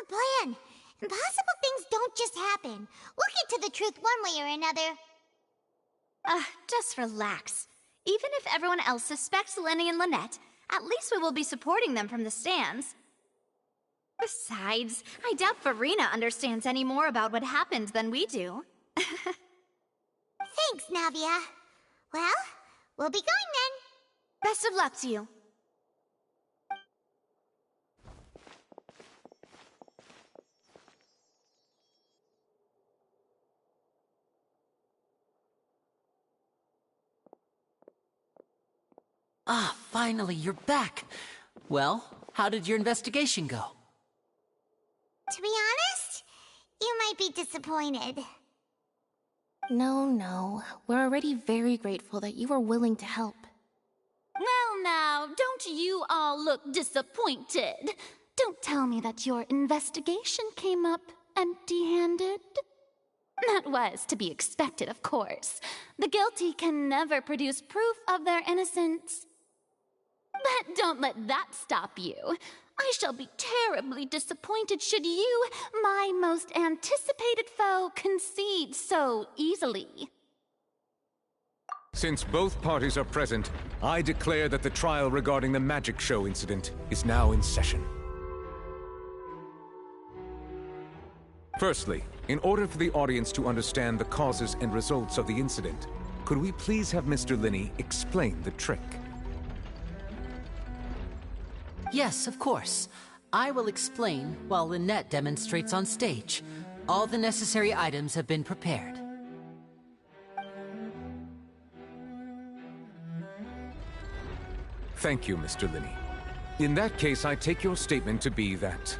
plan. Impossible things don't just happen. We'll get to the truth one way or another. Just relax. Even if everyone else suspects Lenny and Lynette, at least we will be supporting them from the stands. Besides, I doubt Farina understands any more about what happened than we do. Thanks, Navia. Well, we'll be going then. Best of luck to you. Ah, finally, you're back. Well, how did your investigation go? To be honest, you might be disappointed. No. We're already very grateful that you were willing to help. Well now, don't you all look disappointed? Don't tell me that your investigation came up empty-handed. That was to be expected, of course. The guilty can never produce proof of their innocence. But don't let that stop you. I shall be terribly disappointed should you, my most anticipated foe, concede so easily. Since both parties are present, I declare that the trial regarding the magic show incident is now in session. Firstly, in order for the audience to understand the causes and results of the incident, could we please have Mr. Linney explain the trick? Yes, of course. I will explain while Lynette demonstrates on stage. All the necessary items have been prepared. Thank you, Mr. Linney. In that case, I take your statement to be that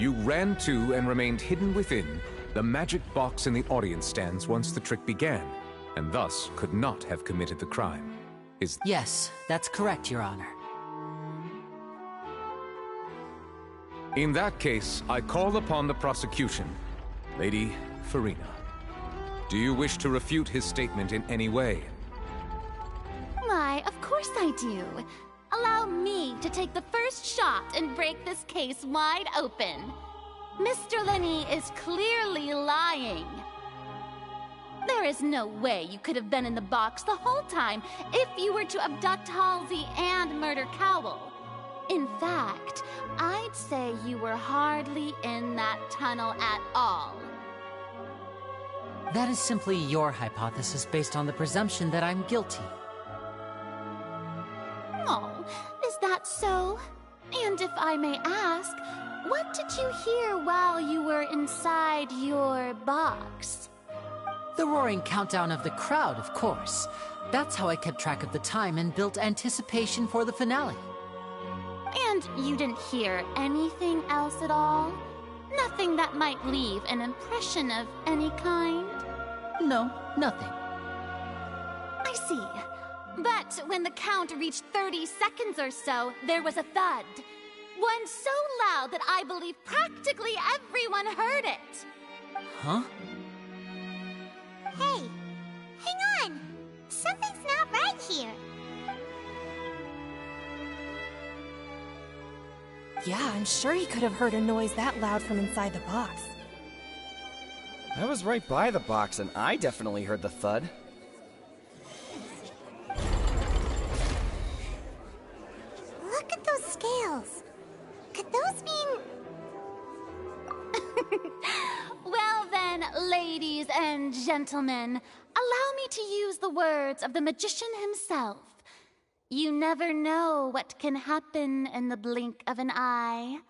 you ran to and remained hidden within the magic box in the audience stands once the trick began, and thus could not have committed the crime. Yes, that's correct, Your Honor. In that case, I call upon the prosecution. Lady Farina, do you wish to refute his statement in any way? Why, of course I do. Allow me to take the first shot and break this case wide open. Mr. Linney is clearly lying. There is no way you could have been in the box the whole time if you were to abduct Halsey and murder Cowell. In fact, I'd say you were hardly in that tunnel at all. That is simply your hypothesis based on the presumption that I'm guilty. Oh, is that so? And if I may ask, what did you hear while you were inside your box? The roaring countdown of the crowd, of course. That's how I kept track of the time and built anticipation for the finale. And you didn't hear anything else at all? Nothing that might leave an impression of any kind? No, nothing. I see. But when the count reached 30 seconds or so, there was a thud. One so loud that I believe practically everyone heard it. Huh? Hey, hang on. Something's not right here. Yeah, I'm sure he could have heard a noise that loud from inside the box. I was right by the box, and I definitely heard the thud. Look at those scales. Could those mean... Well then, ladies and gentlemen, allow me to use the words of the magician himself. You never know what can happen in the blink of an eye.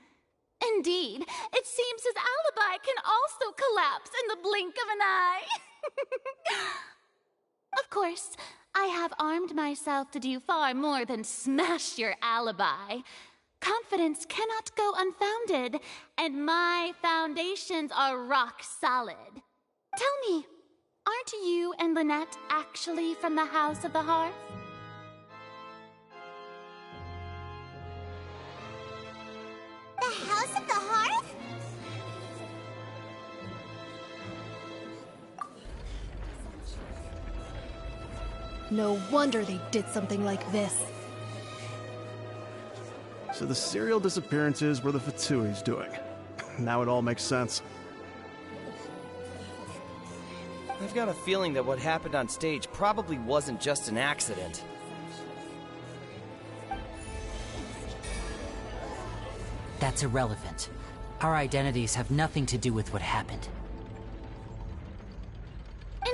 Indeed, it seems his alibi can also collapse in the blink of an eye. Of course, I have armed myself to do far more than smash your alibi. Confidence cannot go unfounded, and my foundations are rock solid. Tell me, aren't you and Lynette actually from the House of the Hearth? The House of the Hearth? No wonder they did something like this. So the serial disappearances were the Fatsui's doing. Now it all makes sense. I've got a feeling that what happened on stage probably wasn't just an accident. That's irrelevant. Our identities have nothing to do with what happened.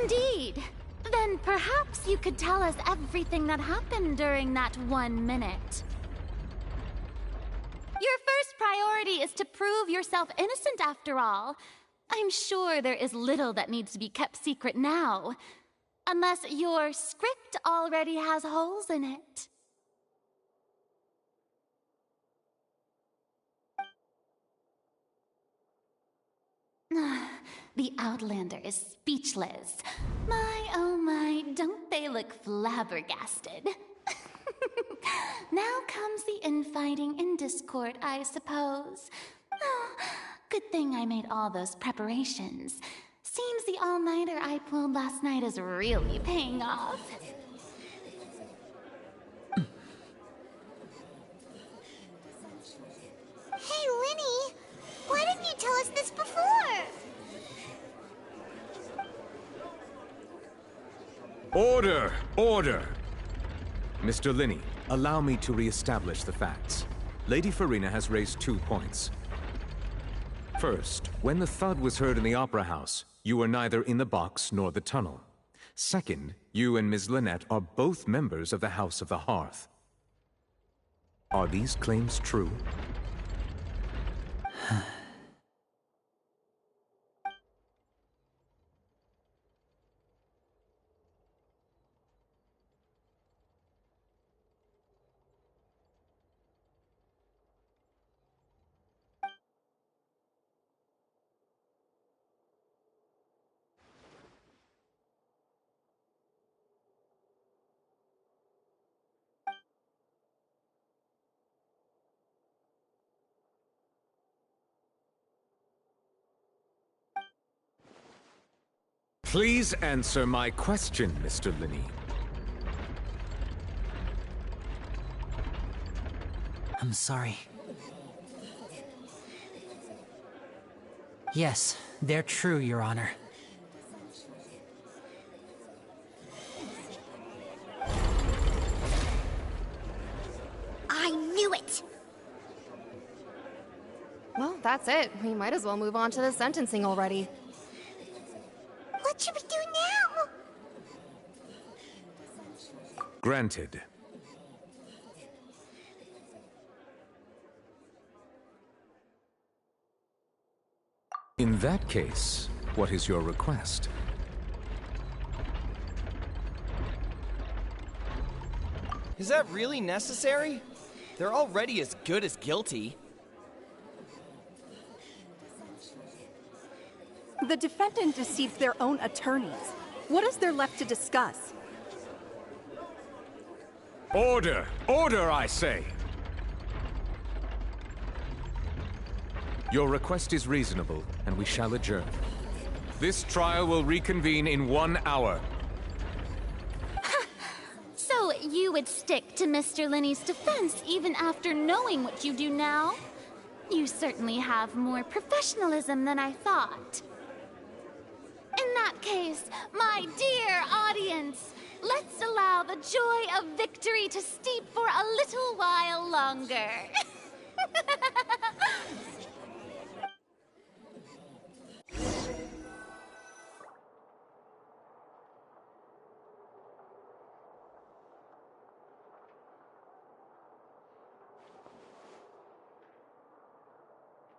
Indeed. Then perhaps you could tell us everything that happened during that 1 minute. Your first priority is to prove yourself innocent after all. I'm sure there is little that needs to be kept secret now. Unless your script already has holes in it. The Outlander is speechless. My, oh my, don't they look flabbergasted? Now comes the infighting and discord, I suppose. Oh, good thing I made all those preparations. Seems the all-nighter I pulled last night is really paying off. Hey, Linny! Why didn't you tell us this before? Order! Order! Mr. Linney, allow me to re-establish the facts. Lady Farina has raised 2 points. First, when the thud was heard in the Opera House, you were neither in the box nor the tunnel. Second, you and Ms. Lynette are both members of the House of the Hearth. Are these claims true? Please answer my question, Mr. Linney. I'm sorry. Yes, they're true, Your Honor. I knew it! Well, that's it. We might as well move on to the sentencing already. What should we do now? Granted. In that case, what is your request? Is that really necessary? They're already as good as guilty. The defendant deceived their own attorneys. What is there left to discuss? Order! Order, I say! Your request is reasonable, and we shall adjourn. This trial will reconvene in 1 hour. So you would stick to Mr. Linney's defense even after knowing what you do now? You certainly have more professionalism than I thought. In that case, my dear audience, let's allow the joy of victory to steep for a little while longer.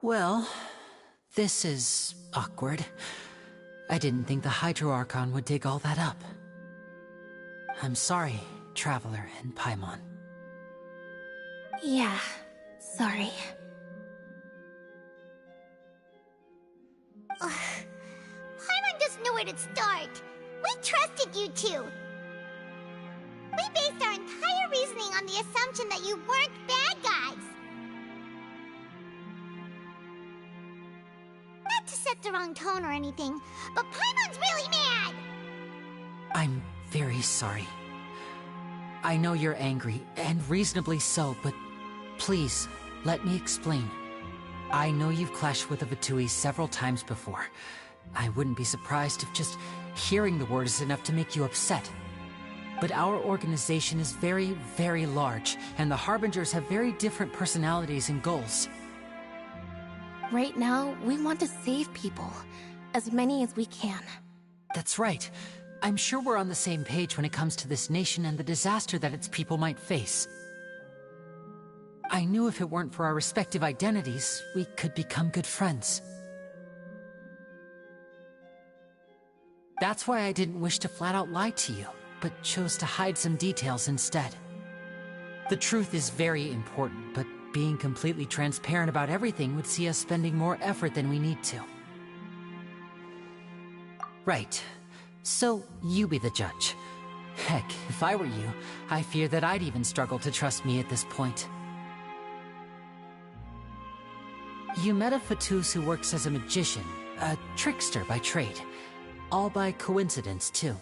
Well, this is awkward. I didn't think the Hydro Archon would dig all that up. I'm sorry, Traveler and Paimon. Yeah, sorry. Paimon doesn't know where to start. We trusted you two. We based our entire reasoning on the assumption that you weren't bad guys. Not to set the wrong tone or anything, but Paimon's really mad! I'm very sorry. I know you're angry, and reasonably so, but Please, let me explain. I know you've clashed with the Fatui several times before. I wouldn't be surprised if just hearing the word is enough to make you upset. But our organization is very, very large, and the Harbingers have very different personalities and goals. Right now, we want to save people. As many as we can. That's right. I'm sure we're on the same page when it comes to this nation and the disaster that its people might face. I knew if it weren't for our respective identities, we could become good friends. That's why I didn't wish to flat out lie to you, but chose to hide some details instead. The truth is very important, but being completely transparent about everything would see us spending more effort than we need to. Right. So, you be the judge. Heck, if I were you, I fear that I'd even struggle to trust me at this point. You met a Fatus who works as a magician, a trickster by trade. All by coincidence, too.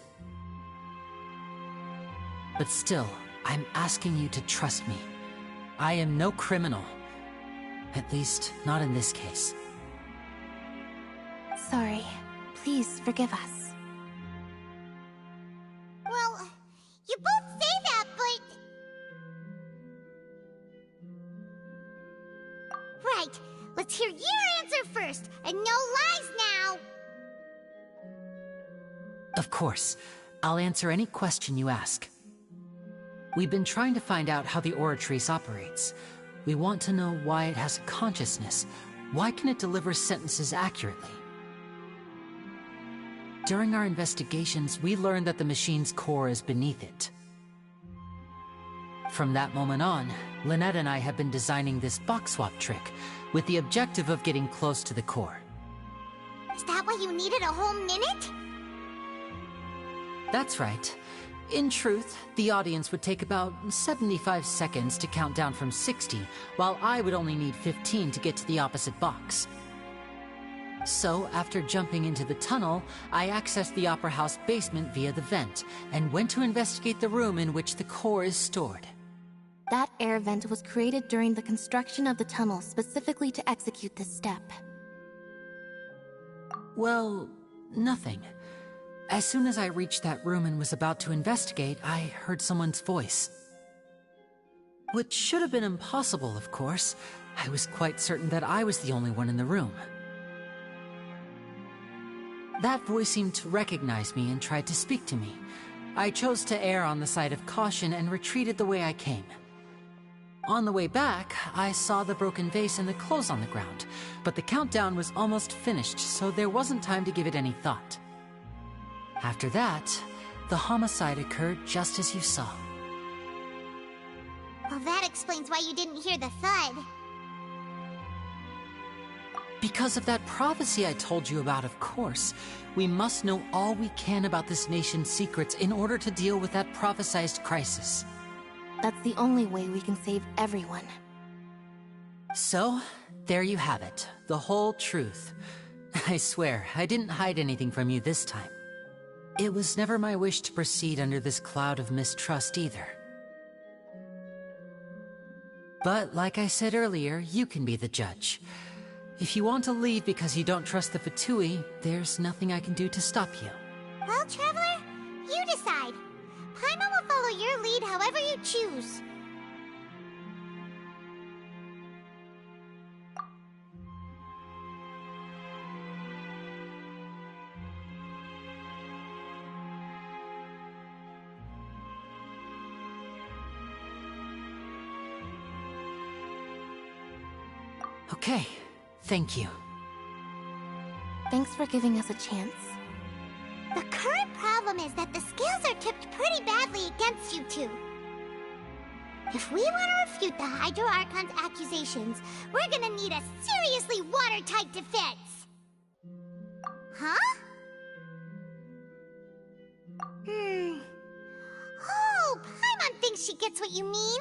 But still, I'm asking you to trust me. I am no criminal. At least, not in this case. Sorry. Please forgive us. Well, you both say that, but... Right, let's hear your answer first, and no lies now! Of course. I'll answer any question you ask. We've been trying to find out how the Oratrice operates. We want to know why it has a consciousness. Why can it deliver sentences accurately? During our investigations, we learned that the machine's core is beneath it. From that moment on, Lynette and I have been designing this box swap trick, with the objective of getting close to the core. Is that why you needed a whole minute? That's right. In truth, the audience would take about 75 seconds to count down from 60, while I would only need 15 to get to the opposite box. So, after jumping into the tunnel, I accessed the Opera House basement via the vent, and went to investigate the room in which the core is stored. That air vent was created during the construction of the tunnel specifically to execute this step. Well, nothing. As soon as I reached that room and was about to investigate, I heard someone's voice. Which should have been impossible, of course. I was quite certain that I was the only one in the room. That voice seemed to recognize me and tried to speak to me. I chose to err on the side of caution and retreated the way I came. On the way back, I saw the broken vase and the clothes on the ground, but the countdown was almost finished, so there wasn't time to give it any thought. After that, the homicide occurred just as you saw. Well, that explains why you didn't hear the thud. Because of that prophecy I told you about, of course. We must know all we can about this nation's secrets in order to deal with that prophesized crisis. That's the only way we can save everyone. So, there you have it. The whole truth. I swear, I didn't hide anything from you this time. It was never my wish to proceed under this cloud of mistrust either. But like I said earlier, you can be the judge. If you want to leave because you don't trust the Fatui, there's nothing I can do to stop you. Well, Traveler, you decide. Paimon will follow your lead however you choose. Okay, thank you. Thanks for giving us a chance. The current problem is that the scales are tipped pretty badly against you two. If we want to refute the Hydro Archon's accusations, we're gonna need a seriously watertight defense. Huh? Oh, Paimon thinks she gets what you mean.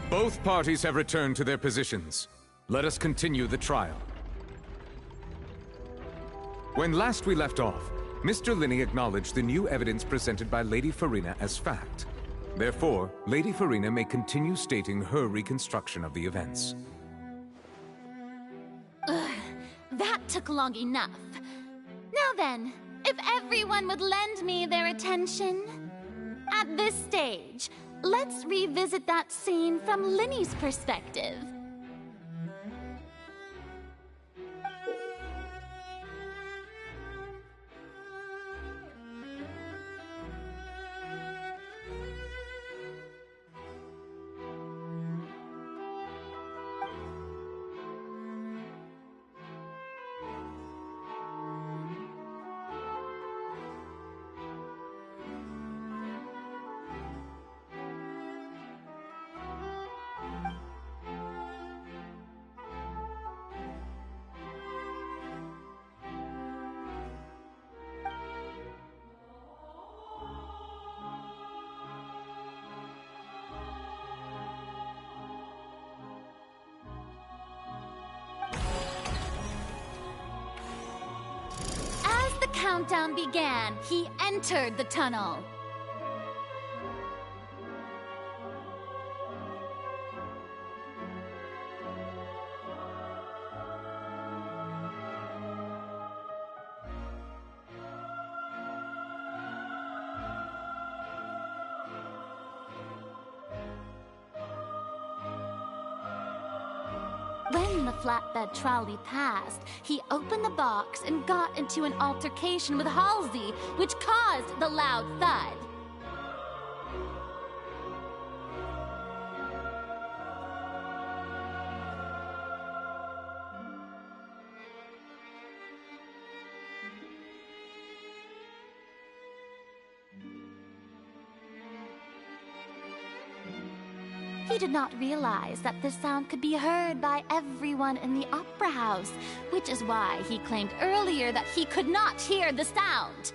Both parties have returned to their positions. Let us continue the trial. When last we left off, Mr. Linney acknowledged the new evidence presented by Lady Farina as fact. Therefore, Lady Farina may continue stating her reconstruction of the events. That took long enough. Now then, if everyone would lend me their attention. At this stage, let's revisit that scene from Linney's perspective. Countdown began, he entered the tunnel. When the flatbed trolley passed, he opened the box and got into an altercation with Halsey, which caused the loud thud. He did not realize that this sound could be heard by everyone in the opera house, which is why he claimed earlier that he could not hear the sound.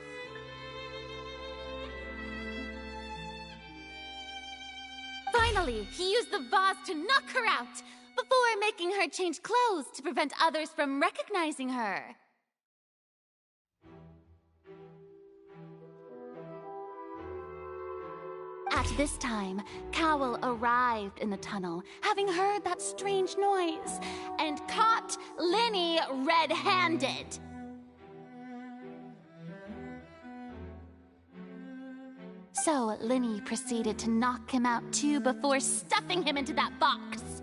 Finally, he used the vase to knock her out, before making her change clothes to prevent others from recognizing her. At this time, Cowell arrived in the tunnel, having heard that strange noise, and caught Linney red-handed. So Linney proceeded to knock him out too before stuffing him into that box.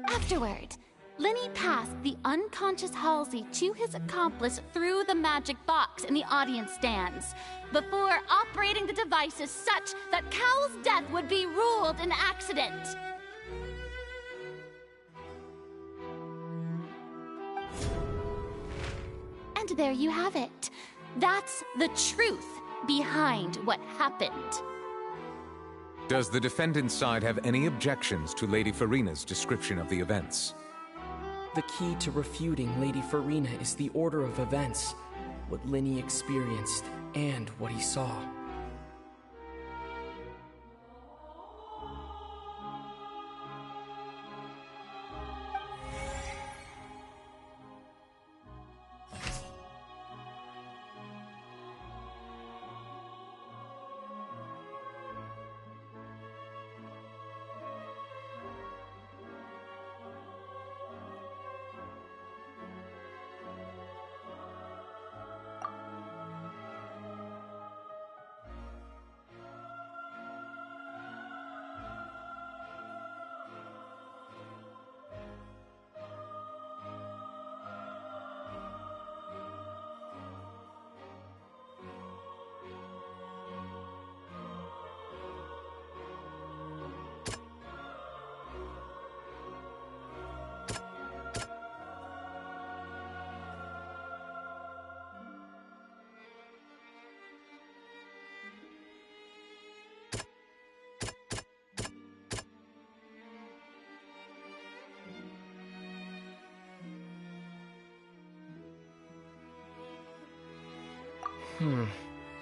Afterward, Linney passed the unconscious Halsey to his accomplice through the magic box in the audience stands, before operating the devices such that Cowell's death would be ruled an accident. And there you have it. That's the truth behind what happened. Does the defendant's side have any objections to Lady Farina's description of the events? The key to refuting Lady Farina is the order of events, what Linney experienced and what he saw.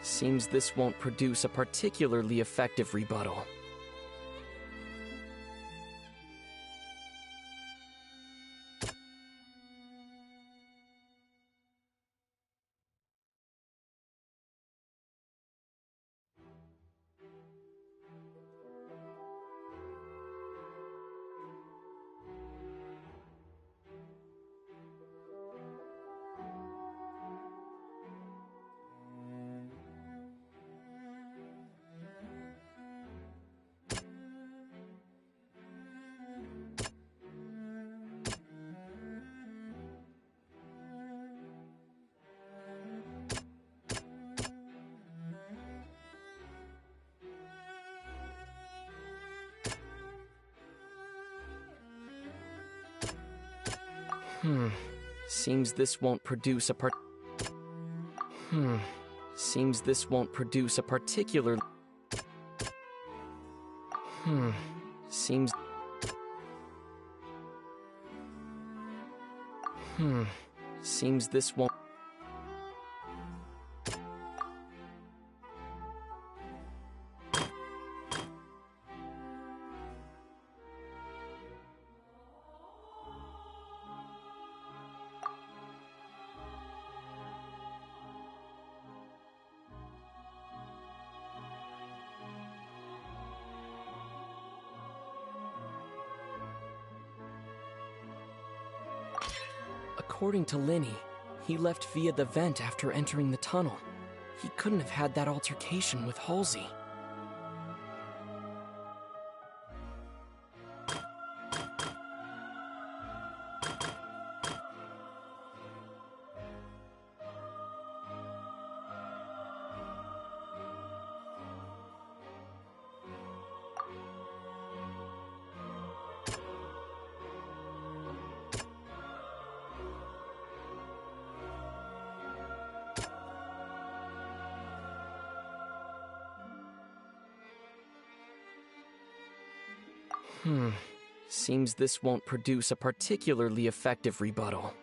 Seems this won't produce a particularly effective rebuttal. Seems this won't produce a Seems this won't produce a particular... Seems... Seems this won't... According to Linny, he left via the vent after entering the tunnel. He couldn't have had that altercation with Halsey. Seems this won't produce a particularly effective rebuttal.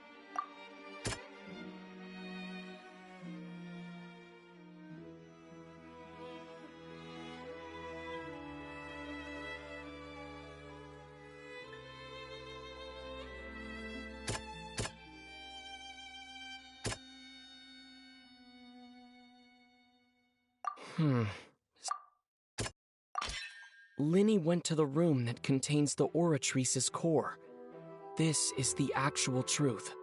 Linny went to the room that contains the Oratrice's core. This is the actual truth.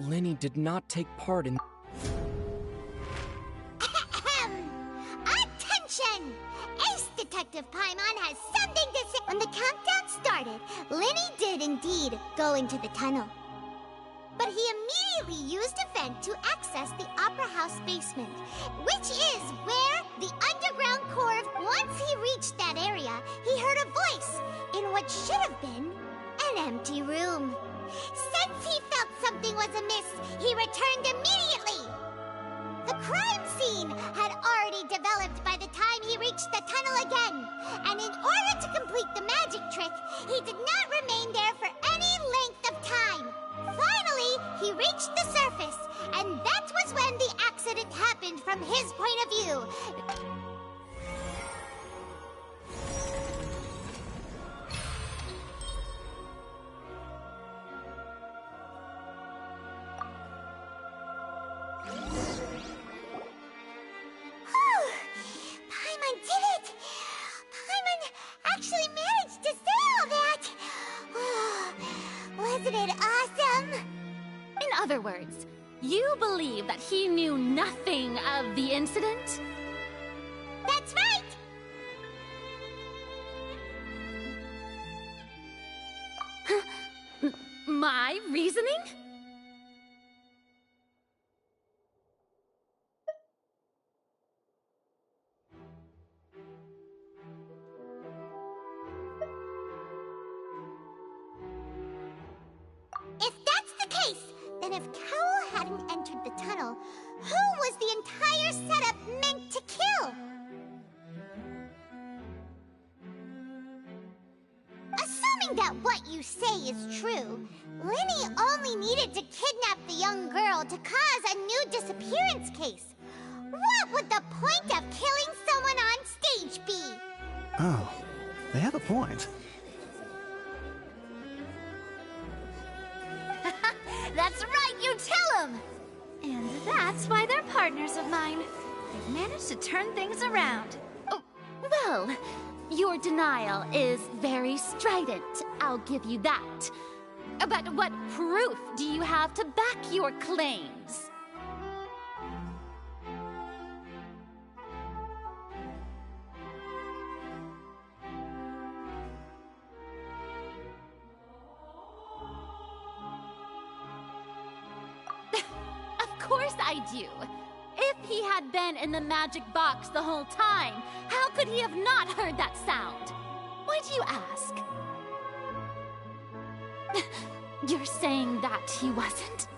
Linny did not take part in... Attention! Ace Detective Paimon has something to say. When the countdown started, Linny did indeed go into the tunnel. But he immediately used a vent to access the Opera House basement, which is where the underground core of... Once he reached that area, he heard a voice in what should have been an empty room. Since he felt something was amiss, he returned immediately. The crime scene had already developed by the time he reached the tunnel again, and in order to complete the magic trick, he did not remain there for any length of time. Finally, he reached the surface, and that was when the accident happened from his point of view. Paimon did it! Paimon actually managed to say all that! other words, you believe that he knew nothing of the incident? That's right! My reasoning? If that's the case, then if Cowell hadn't entered the tunnel, who was the entire setup meant to kill? Assuming that what you say is true, Linny only needed to kidnap the young girl to cause a new disappearance case. What would the point of killing someone on stage be? Oh, they have a point. That's right, you tell them! And that's why they're partners of mine. They've managed to turn things around. Oh, well, your denial is very strident, I'll give you that. But what proof do you have to back your claims? Of course I do. If he had been in the magic box the whole time, how could he have not heard that sound? Why do you ask? You're saying that he wasn't?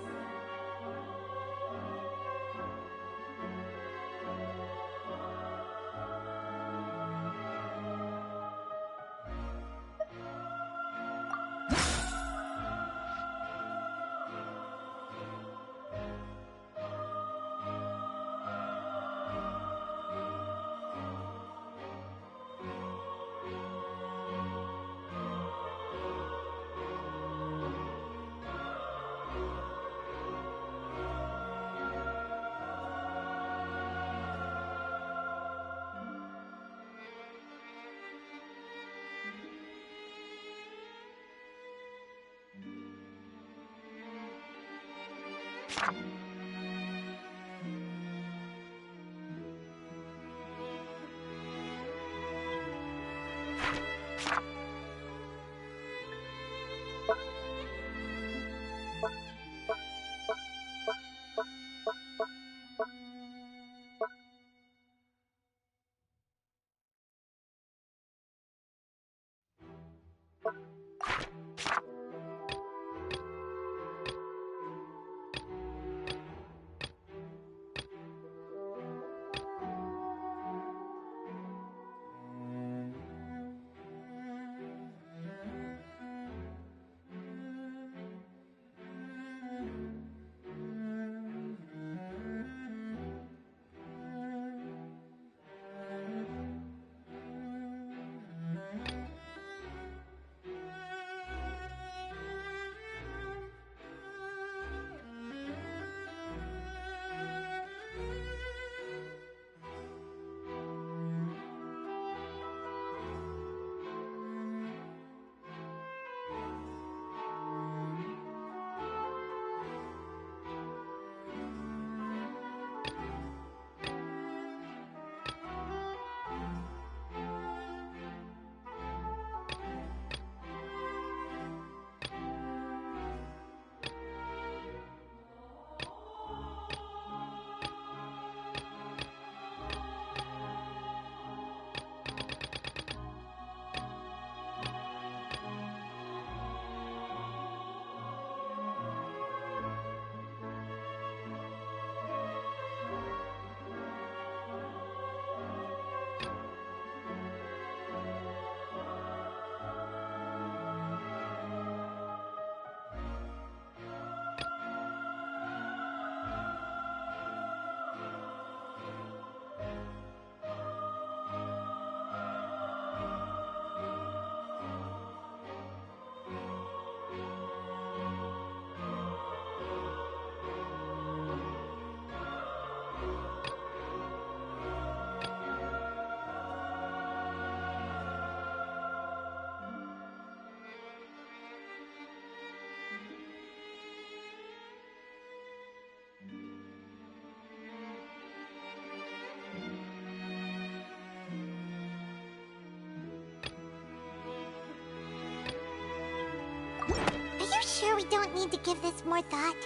we don't need to give this more thought.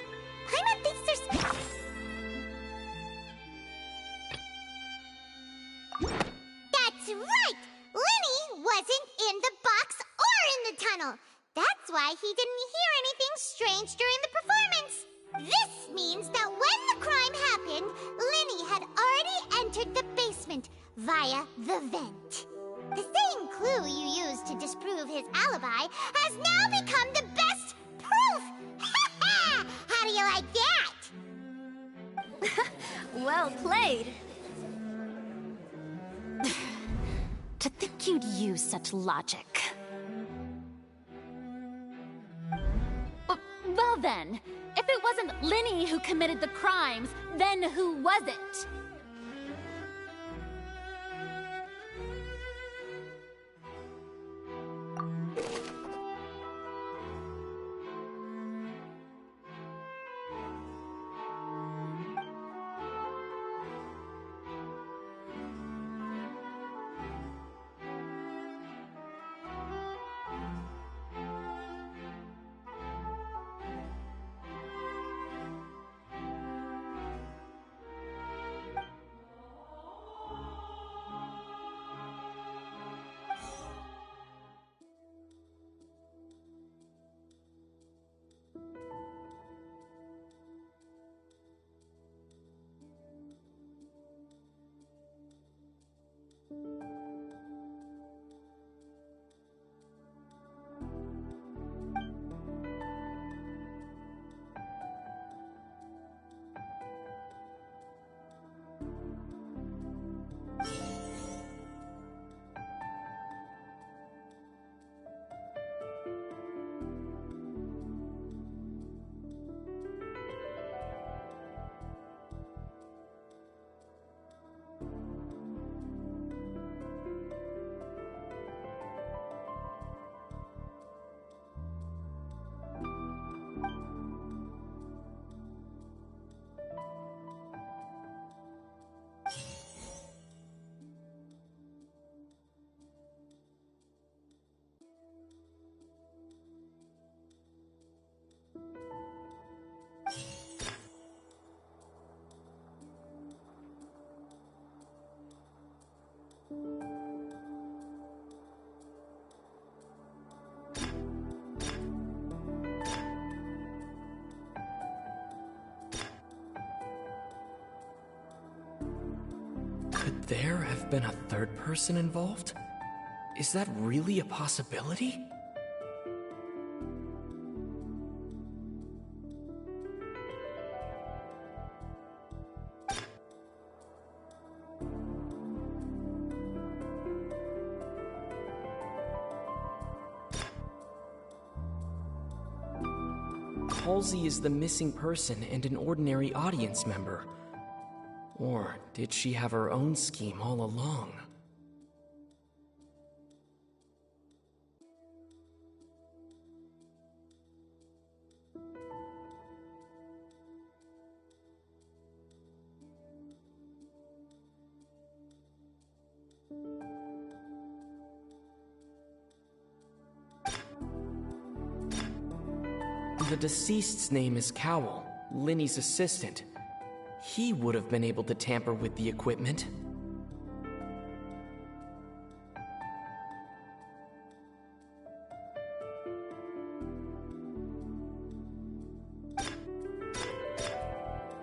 Paimon thinks there's... That's right! Linny wasn't in the box or in the tunnel. That's why he didn't hear anything strange during the performance. This means that when the crime happened, Linny had already entered the basement via the vent. The same clue you used to disprove his alibi has now become the best proof! Ha ha! How do you like that? Well played. To think you'd use such logic. Well then, if it wasn't Linny who committed the crimes, then who was it? Could there have been a third person involved? Is that really a possibility? Halsey is the missing person and an ordinary audience member. Or did she have her own scheme all along? The deceased's name is Cowell, Linny's assistant. He would have been able to tamper with the equipment.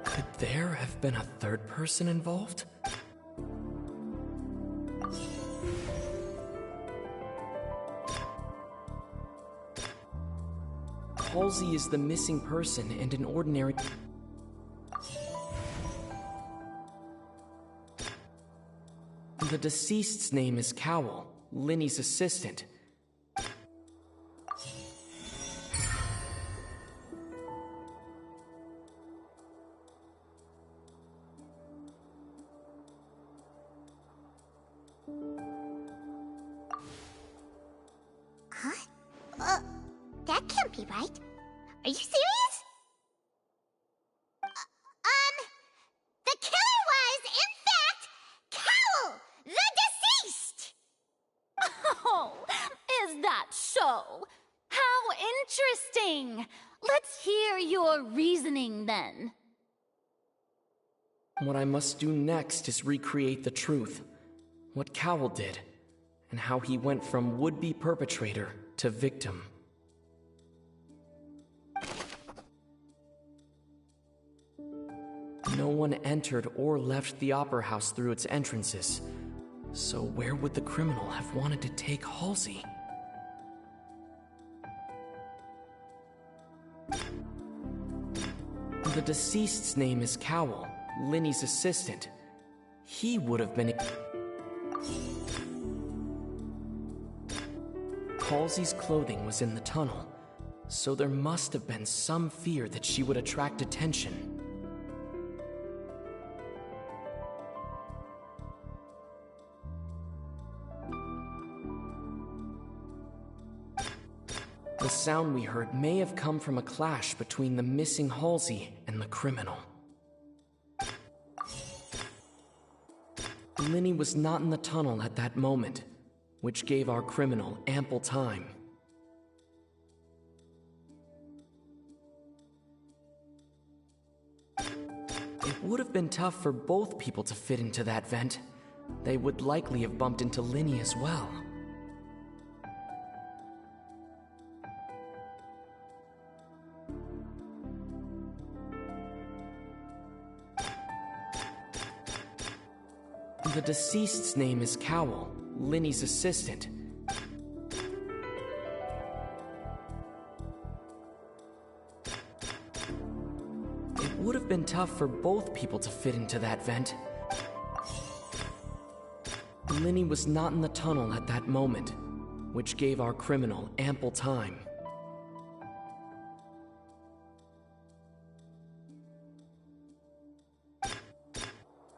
Could there have been a third person involved? Halsey is the missing person and an ordinary... The deceased's name is Cowell, Linny's assistant. Huh? That can't be right. Are you serious? The killer was, in fact, Cowell, the deceased! Oh, is that so? How interesting! Let's hear your reasoning then. What I must do next is recreate the truth. What Cowell did, and how he went from would-be perpetrator to victim. No one entered or left the Opera House through its entrances, so where would the criminal have wanted to take Halsey? The deceased's name is Cowell, Linny's assistant. He would have been... Halsey's clothing was in the tunnel, so there must have been some fear that she would attract attention. The sound we heard may have come from a clash between the missing Halsey and the criminal. Linny was not in the tunnel at that moment, which gave our criminal ample time. It would have been tough for both people to fit into that vent. They would likely have bumped into Linny as well. The deceased's name is Cowell, Linny's assistant. It would have been tough for both people to fit into that vent. Linny was not in the tunnel at that moment, which gave our criminal ample time.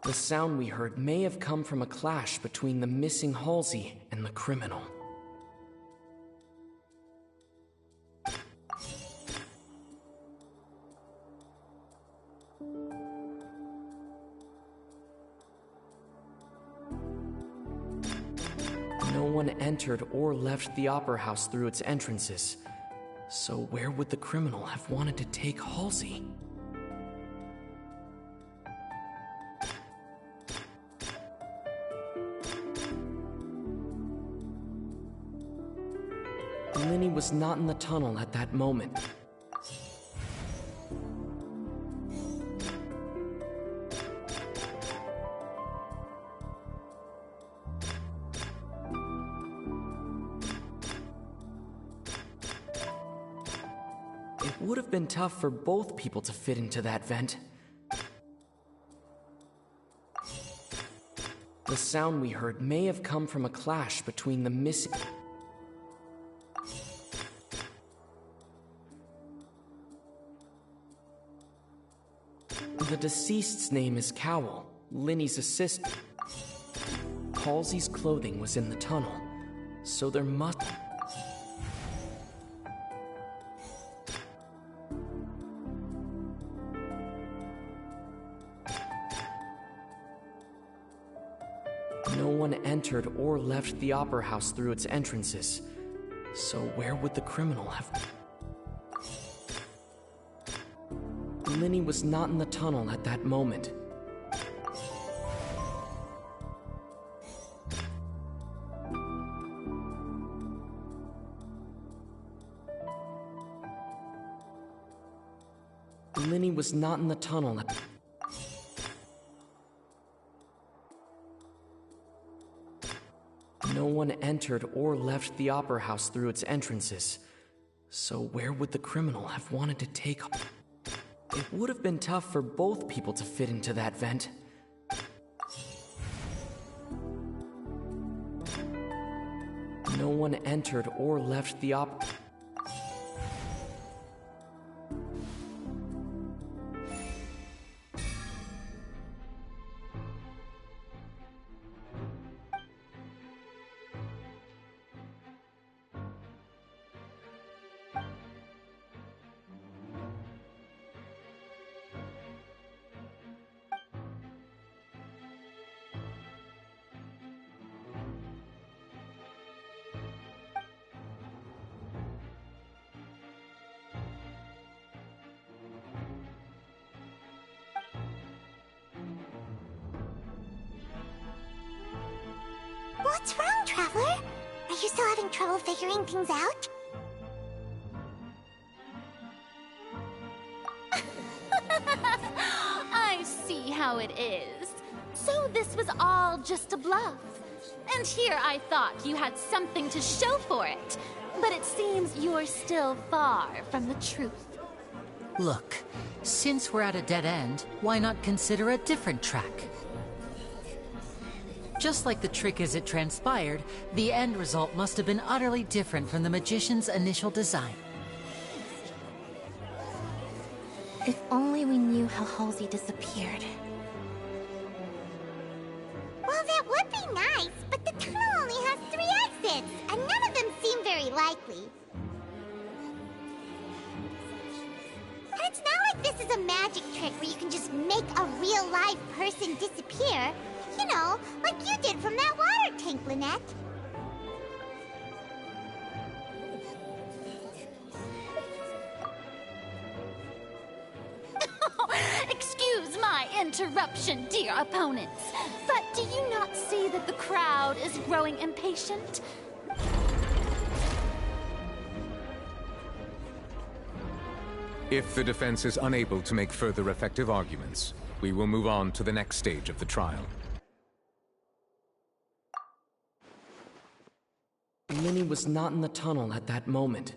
The sound we heard may have come from a clash between the missing Halsey and the criminal. No one entered or left the Opera House through its entrances, so where would the criminal have wanted to take Halsey? Linny was not in the tunnel at that moment. It would have been tough for both people to fit into that vent. The sound we heard may have come from a clash between the missing... The deceased's name is Cowell, Linny's assistant. Halsey's clothing was in the tunnel, so there must... No one entered or left the Opera House through its entrances, so where would the criminal have... Linny was not in the tunnel at that moment. Linny was not in the tunnel at... No one entered or left the Opera House through its entrances, so where would the criminal have wanted to take... It would have been tough for both people to fit into that vent. No one entered or left the Traveler? Are you still having trouble figuring things out? I see how it is. So this was all just a bluff. And here I thought you had something to show for it. But it seems you're still far from the truth. Look, since we're at a dead end, why not consider a different track? Just like the trick as it transpired, the end result must have been utterly different from the magician's initial design. If only we knew how Halsey disappeared. Well, that would be nice, but the tunnel only has 3 exits, and none of them seem very likely. And it's not like this is a magic trick where you can just make a real live person disappear. You know, like you did from that water tank, Lynette. Excuse my interruption, dear opponents, but do you not see that the crowd is growing impatient? If the defense is unable to make further effective arguments, we will move on to the next stage of the trial. Linny was not in the tunnel at that moment,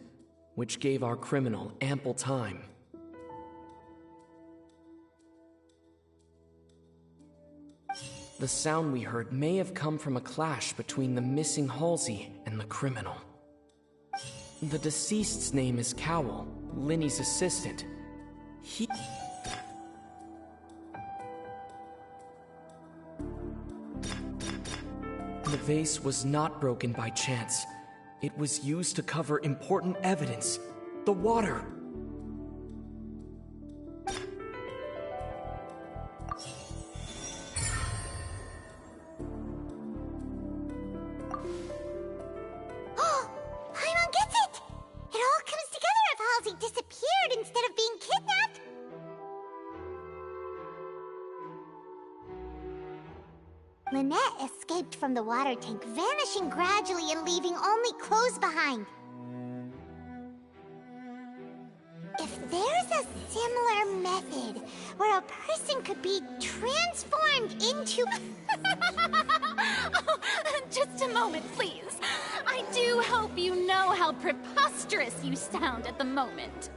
which gave our criminal ample time. The sound we heard may have come from a clash between the missing Halsey and the criminal. The deceased's name is Cowell, Linny's assistant. The vase was not broken by chance. It was used to cover important evidence. The water. Paimon gets it! It all comes together if Halsey disappeared instead of being kidnapped. Lynette escaped from the water tank, vanishing gradually and leaving only clothes behind. If there's a similar method where a person could be transformed into... Oh, just a moment, please. I do hope you know how preposterous you sound at the moment.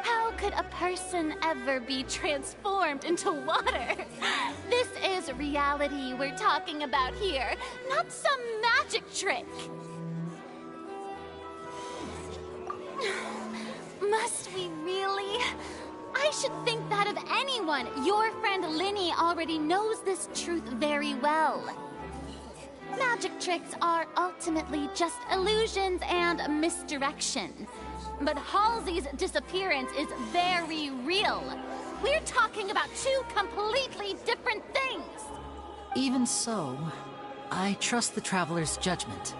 How could a person ever be transformed into water? This is reality we're talking about here, not some magic trick. Must we really? I should think that of anyone. Your friend Linny already knows this truth very well. Magic tricks are ultimately just illusions and misdirection. But Halsey's disappearance is very real. We're talking about 2 completely different things. Even so, I trust the Traveler's judgment.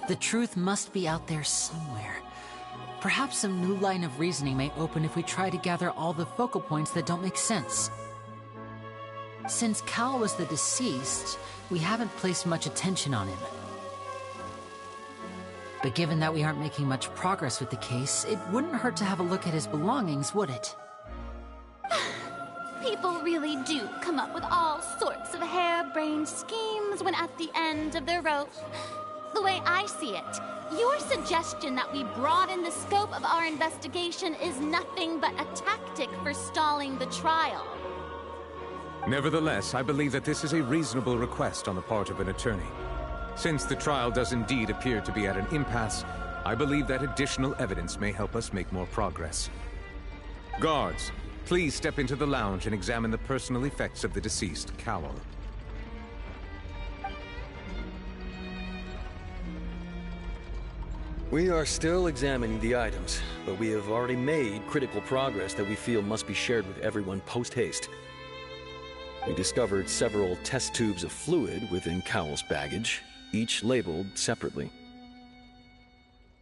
The truth must be out there somewhere. Perhaps some new line of reasoning may open if we try to gather all the focal points that don't make sense. Since Cal was the deceased, we haven't placed much attention on him. But given that we aren't making much progress with the case, it wouldn't hurt to have a look at his belongings, would it? People really do come up with all sorts of harebrained schemes when at the end of their rope. The way I see it, your suggestion that we broaden the scope of our investigation is nothing but a tactic for stalling the trial. Nevertheless, I believe that this is a reasonable request on the part of an attorney. Since the trial does indeed appear to be at an impasse, I believe that additional evidence may help us make more progress. Guards, please step into the lounge and examine the personal effects of the deceased, Cowell. We are still examining the items, but we have already made critical progress that we feel must be shared with everyone post-haste. We discovered several test tubes of fluid within Cowell's baggage, each labeled separately.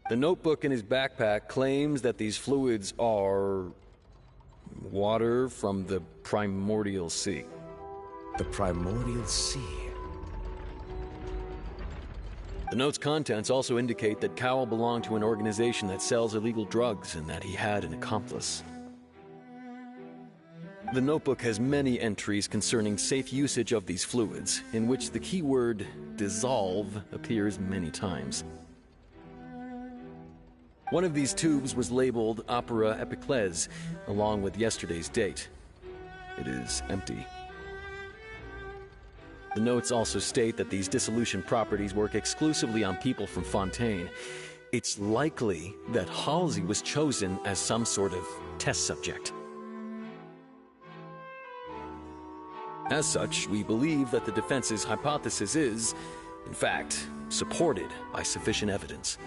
The notebook in his backpack claims that these fluids are... water from the Primordial Sea. The Primordial Sea? The note's contents also indicate that Cowell belonged to an organization that sells illegal drugs and that he had an accomplice. The notebook has many entries concerning safe usage of these fluids, in which the keyword dissolve appears many times. One of these tubes was labeled Opera Epiclese, along with yesterday's date. It is empty. The notes also state that these dissolution properties work exclusively on people from Fontaine. It's likely that Halsey was chosen as some sort of test subject. As such, we believe that the defense's hypothesis is, in fact, supported by sufficient evidence.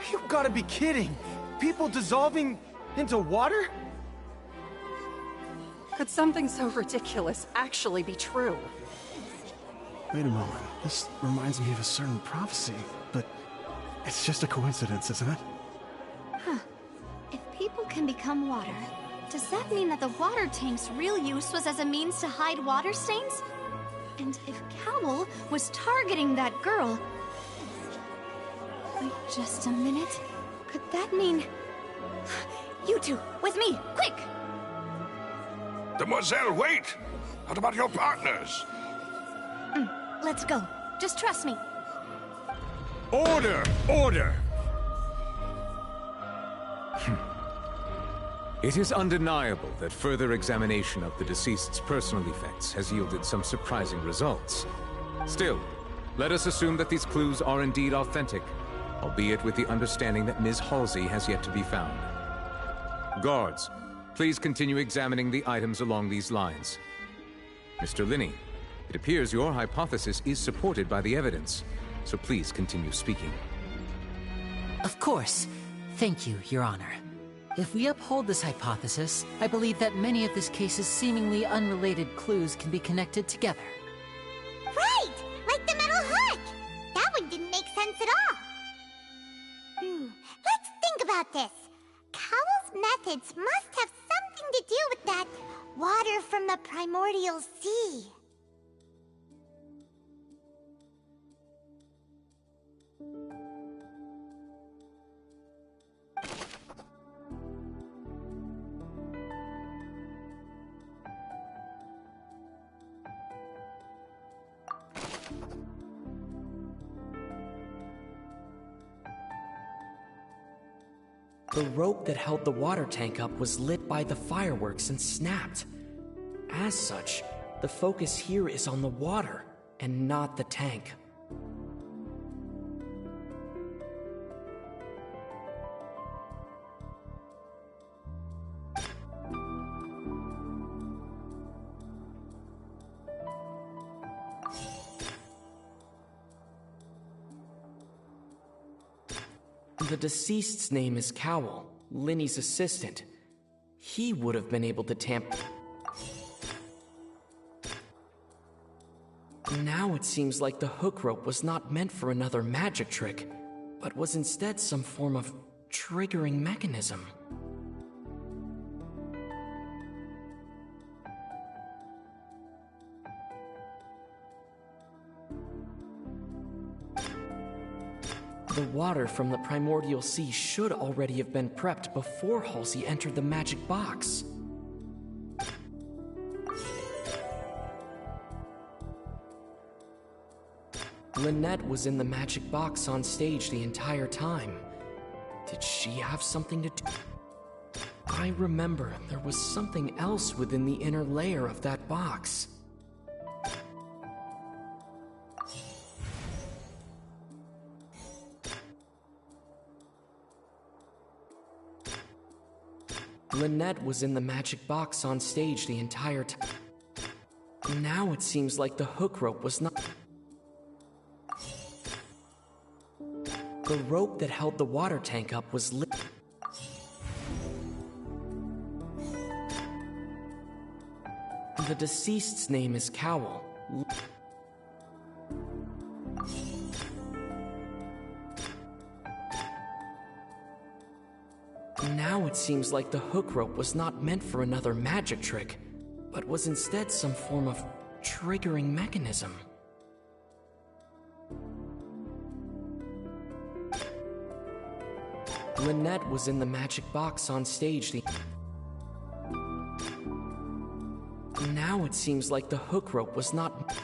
You've got to be kidding! People dissolving into water? Could something so ridiculous actually be true? Wait a moment. This reminds me of a certain prophecy, but it's just a coincidence, isn't it? Huh. If people can become water, does that mean that the water tank's real use was as a means to hide water stains? And if Cowell was targeting that girl... Wait just a minute. Could that mean... You two, with me, quick! Demoiselle, wait! What about your partners? Let's go. Just trust me. Order! Order! It is undeniable that further examination of the deceased's personal effects has yielded some surprising results. Still, let us assume that these clues are indeed authentic, albeit with the understanding that Ms. Halsey has yet to be found. Guards, please continue examining the items along these lines. Mr. Linney, it appears your hypothesis is supported by the evidence, so please continue speaking. Of course. Thank you, Your Honor. If we uphold this hypothesis, I believe that many of this case's seemingly unrelated clues can be connected together. Right! Like the metal hook! That one didn't make sense at all. Let's think about this. Cowell's methods must have something to do with that water from the primordial sea. The rope that held the water tank up was lit by the fireworks and snapped. As such, the focus here is on the water and not the tank. The deceased's name is Cowell, Linney's assistant. He would have been able to tamper. Now it seems like the hook rope was not meant for another magic trick, but was instead some form of triggering mechanism. The water from the primordial sea should already have been prepped before Halsey entered the magic box. Lynette was in the magic box on stage the entire time. Did she have something to do? I remember there was something else within the inner layer of that box. Lynette was in the magic box on stage the entire time. Now it seems like the hook rope was not... The rope that held the water tank up was lit. The deceased's name is Cowell. Now it seems like the hook rope was not meant for another magic trick, but was instead some form of triggering mechanism. Lynette was in the magic box on stage. Now it seems like the hook rope was not...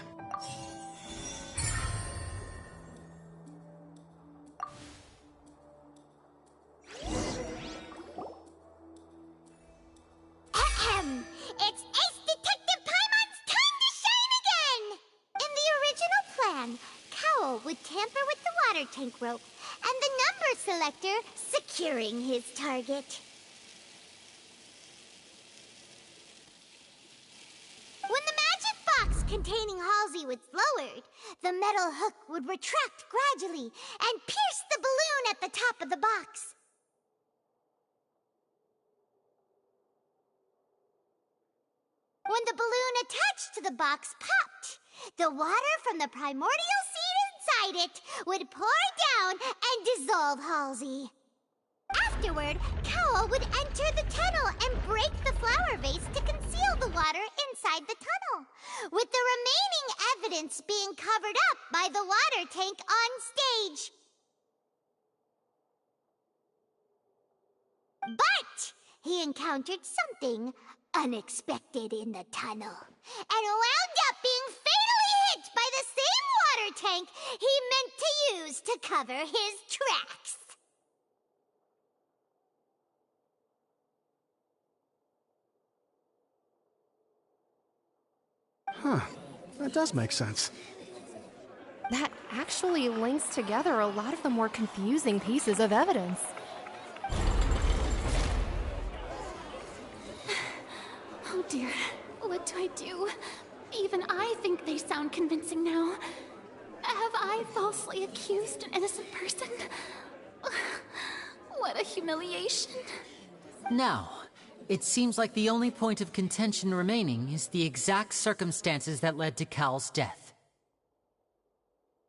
It's Ace Detective Paimon's time to shine again! In the original plan, Cowl would tamper with the water tank rope, and the number selector securing his target. When the magic box containing Halsey was lowered, the metal hook would retract gradually and pierce the balloon at the top of the box. When the balloon attached to the box popped, the water from the primordial seed inside it would pour down and dissolve Halsey. Afterward, Cowl would enter the tunnel and break the flower vase to conceal the water inside the tunnel, with the remaining evidence being covered up by the water tank on stage. But he encountered something unexpected in the tunnel, and wound up being fatally hit by the same water tank he meant to use to cover his tracks. Huh. That does make sense. That actually links together a lot of the more confusing pieces of evidence. Oh dear, what do I do? Even I think they sound convincing now. Have I falsely accused an innocent person? What a humiliation. Now, it seems like the only point of contention remaining is the exact circumstances that led to Cal's death.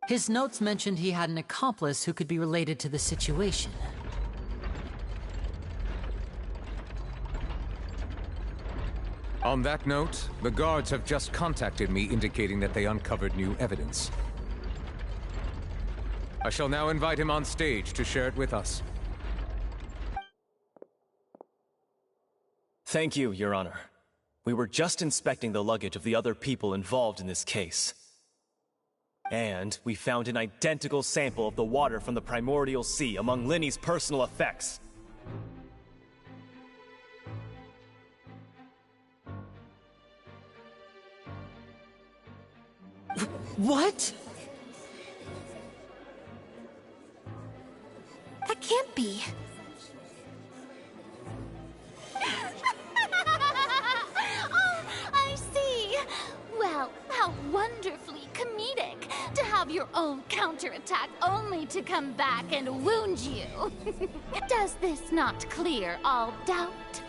His notes mentioned he had an accomplice who could be related to the situation. On that note, the guards have just contacted me indicating that they uncovered new evidence. I shall now invite him on stage to share it with us. Thank you, Your Honor. We were just inspecting the luggage of the other people involved in this case. And we found an identical sample of the water from the primordial sea among Linny's personal effects. What? That can't be. Oh, I see. Well, how wonderfully comedic to have your own counterattack only to come back and wound you. Does this not clear all doubt?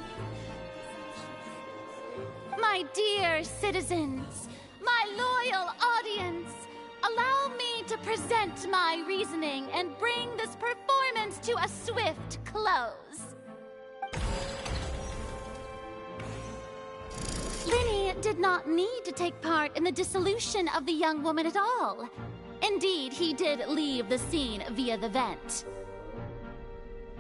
My dear citizens, my loyal audience, allow me to present my reasoning and bring this performance to a swift close. Linny did not need to take part in the dissolution of the young woman at all. Indeed, he did leave the scene via the vent.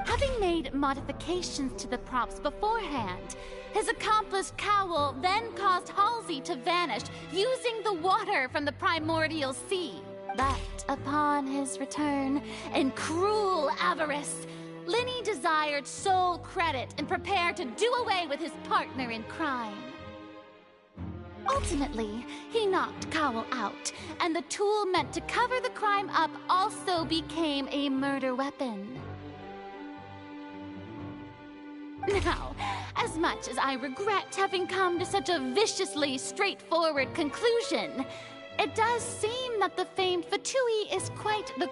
Having made modifications to the props beforehand, his accomplice Cowl then caused Halsey to vanish using the water from the primordial sea. But upon his return, in cruel avarice, Linny desired sole credit and prepared to do away with his partner in crime. Ultimately, he knocked Cowl out, and the tool meant to cover the crime up also became a murder weapon. Now, as much as I regret having come to such a viciously straightforward conclusion, it does seem that the famed Fatui is quite the...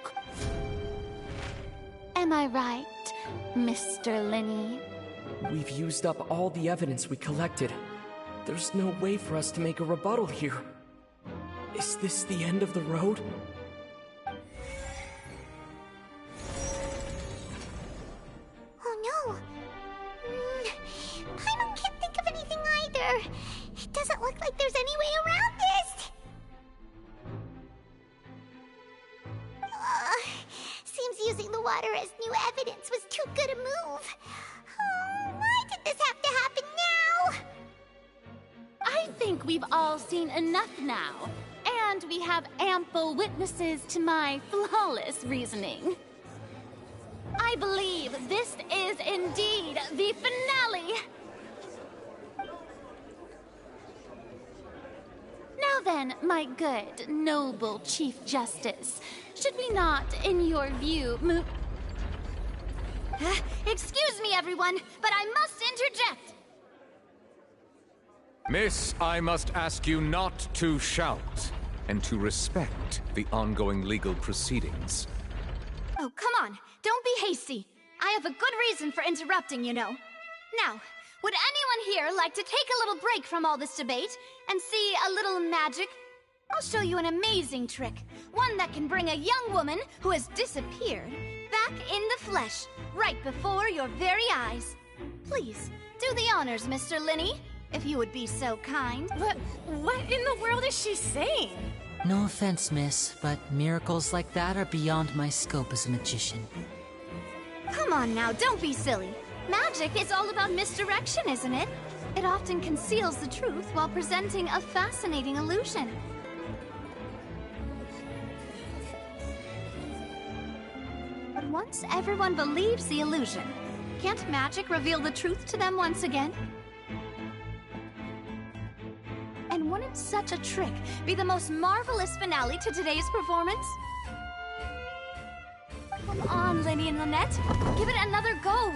Am I right, Mr. Linny? We've used up all the evidence we collected. There's no way for us to make a rebuttal here. Is this the end of the road? Oh no! Paimon can't think of anything either. It doesn't look like there's any way around this. Seems using the water as new evidence was too good a we've all seen enough now. And we have ample witnesses to my flawless reasoning. I believe this is indeed the finale. Now then, my good, noble Chief Justice, should we not, in your view, move... Excuse me, everyone, but I must interject. Miss, I must ask you not to shout, and to respect the ongoing legal proceedings. Oh, come on. Don't be hasty. I have a good reason for interrupting, you know. Now, would anyone here like to take a little break from all this debate and see a little magic? I'll show you an amazing trick. One that can bring a young woman who has disappeared back in the flesh, right before your very eyes. Please, do the honors, Mr. Linney, if you would be so kind. What in the world is she saying? No offense, miss, but miracles like that are beyond my scope as a magician. Come on now, don't be silly. Magic is all about misdirection, isn't it? It often conceals the truth while presenting a fascinating illusion. But once everyone believes the illusion, can't magic reveal the truth to them once again? And wouldn't such a trick be the most marvelous finale to today's performance? Come on, Linny and Lynette. Give it another go.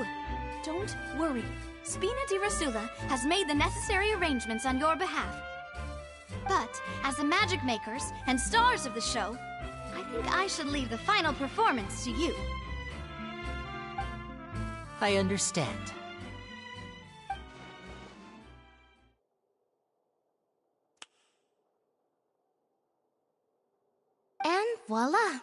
Don't worry. Spina di Rasula has made the necessary arrangements on your behalf. But, as the magic makers and stars of the show, I think I should leave the final performance to you. I understand. And voila!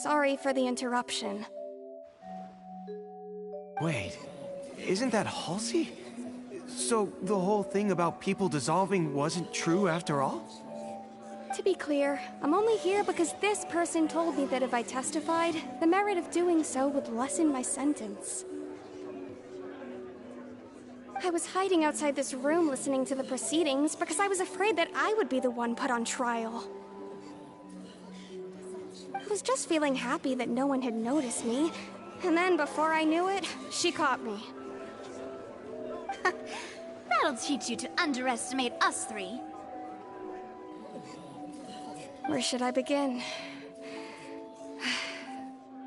Sorry for the interruption. Wait, isn't that Halsey? So the whole thing about people dissolving wasn't true after all? To be clear, I'm only here because this person told me that if I testified, the merit of doing so would lessen my sentence. I was hiding outside this room listening to the proceedings because I was afraid that I would be the one put on trial. I was just feeling happy that no one had noticed me, and then before I knew it, she caught me. That'll teach you to underestimate us three. Where should I begin?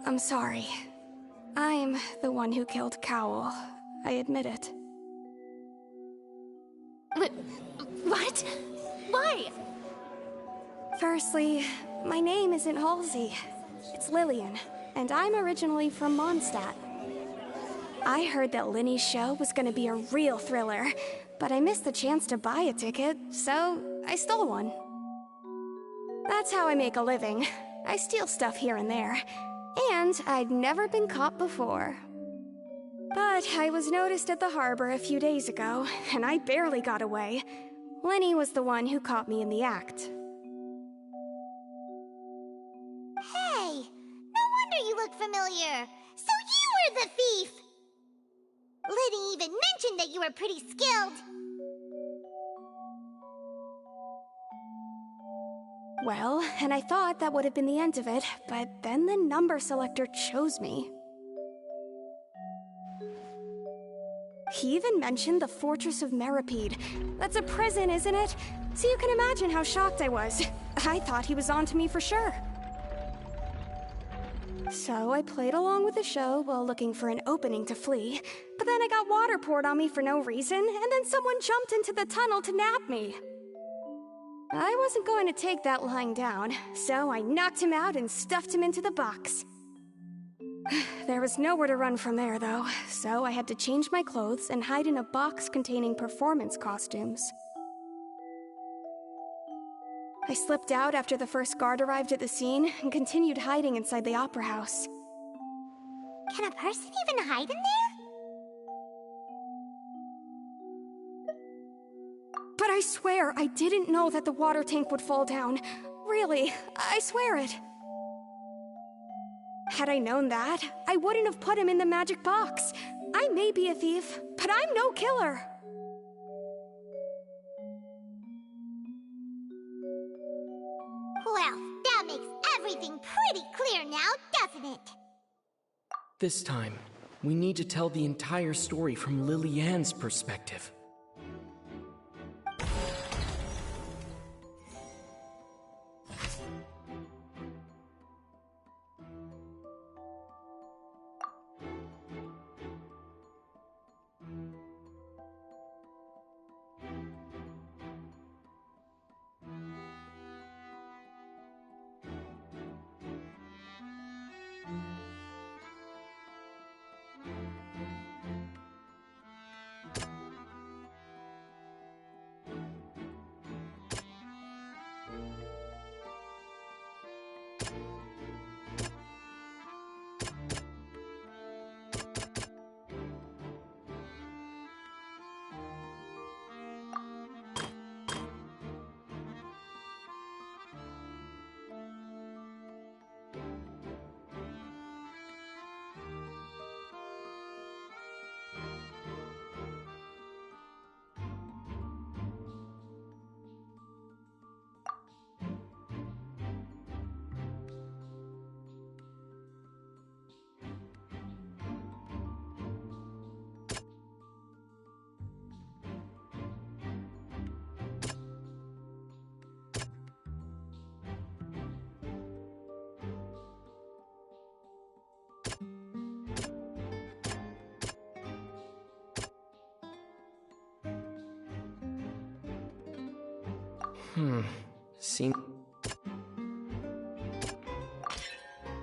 I'm sorry. I'm the one who killed Cowl. I admit it. What? Why? Firstly, my name isn't Halsey. It's Lillian, and I'm originally from Mondstadt. I heard that Linny's show was gonna be a real thriller, but I missed the chance to buy a ticket, so I stole one. That's how I make a living. I steal stuff here and there, and I'd never been caught before. But I was noticed at the harbor a few days ago, and I barely got away. Linny was the one who caught me in the act. Hey, no wonder you look familiar. So you were the thief! Liddy even mentioned that you were pretty skilled. Well, and I thought that would have been the end of it, but then the number selector chose me. He even mentioned the Fortress of Meripede. That's a prison, isn't it? So you can imagine how shocked I was. I thought he was onto me for sure. So I played along with the show while looking for an opening to flee, but then I got water poured on me for no reason, and then someone jumped into the tunnel to nab me. I wasn't going to take that lying down, so I knocked him out and stuffed him into the box. There was nowhere to run from there, though, so I had to change my clothes and hide in a box containing performance costumes. I slipped out after the first guard arrived at the scene and continued hiding inside the opera house. Can a person even hide in there? But I swear I didn't know that the water tank would fall down. Really, I swear it. Had I known that, I wouldn't have put him in the magic box. I may be a thief, but I'm no killer. Well, that makes everything pretty clear now, doesn't it? This time, we need to tell the entire story from Lily-Ann's perspective.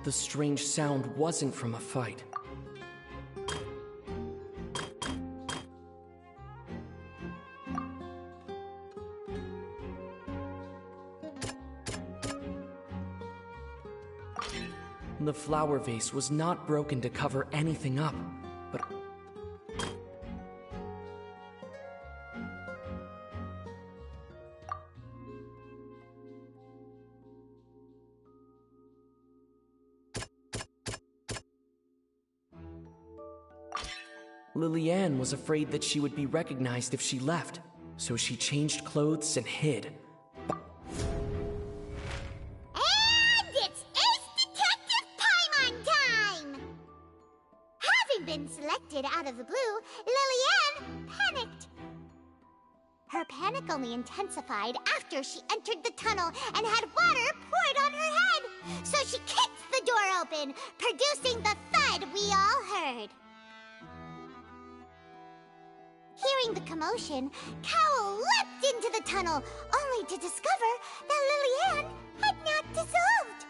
The strange sound wasn't from a fight. The flower vase was not broken to cover anything up, but... Lily-Ann was afraid that she would be recognized if she left, so she changed clothes and hid. And it's Ace Detective Paimon time! Having been selected out of the blue, Lily-Ann panicked. Her panic only intensified after she entered the tunnel and had water poured on her head. So she kicked the door open, producing the thud we all heard. Hearing the commotion, Cowell leapt into the tunnel, only to discover that Lily-Ann had not dissolved.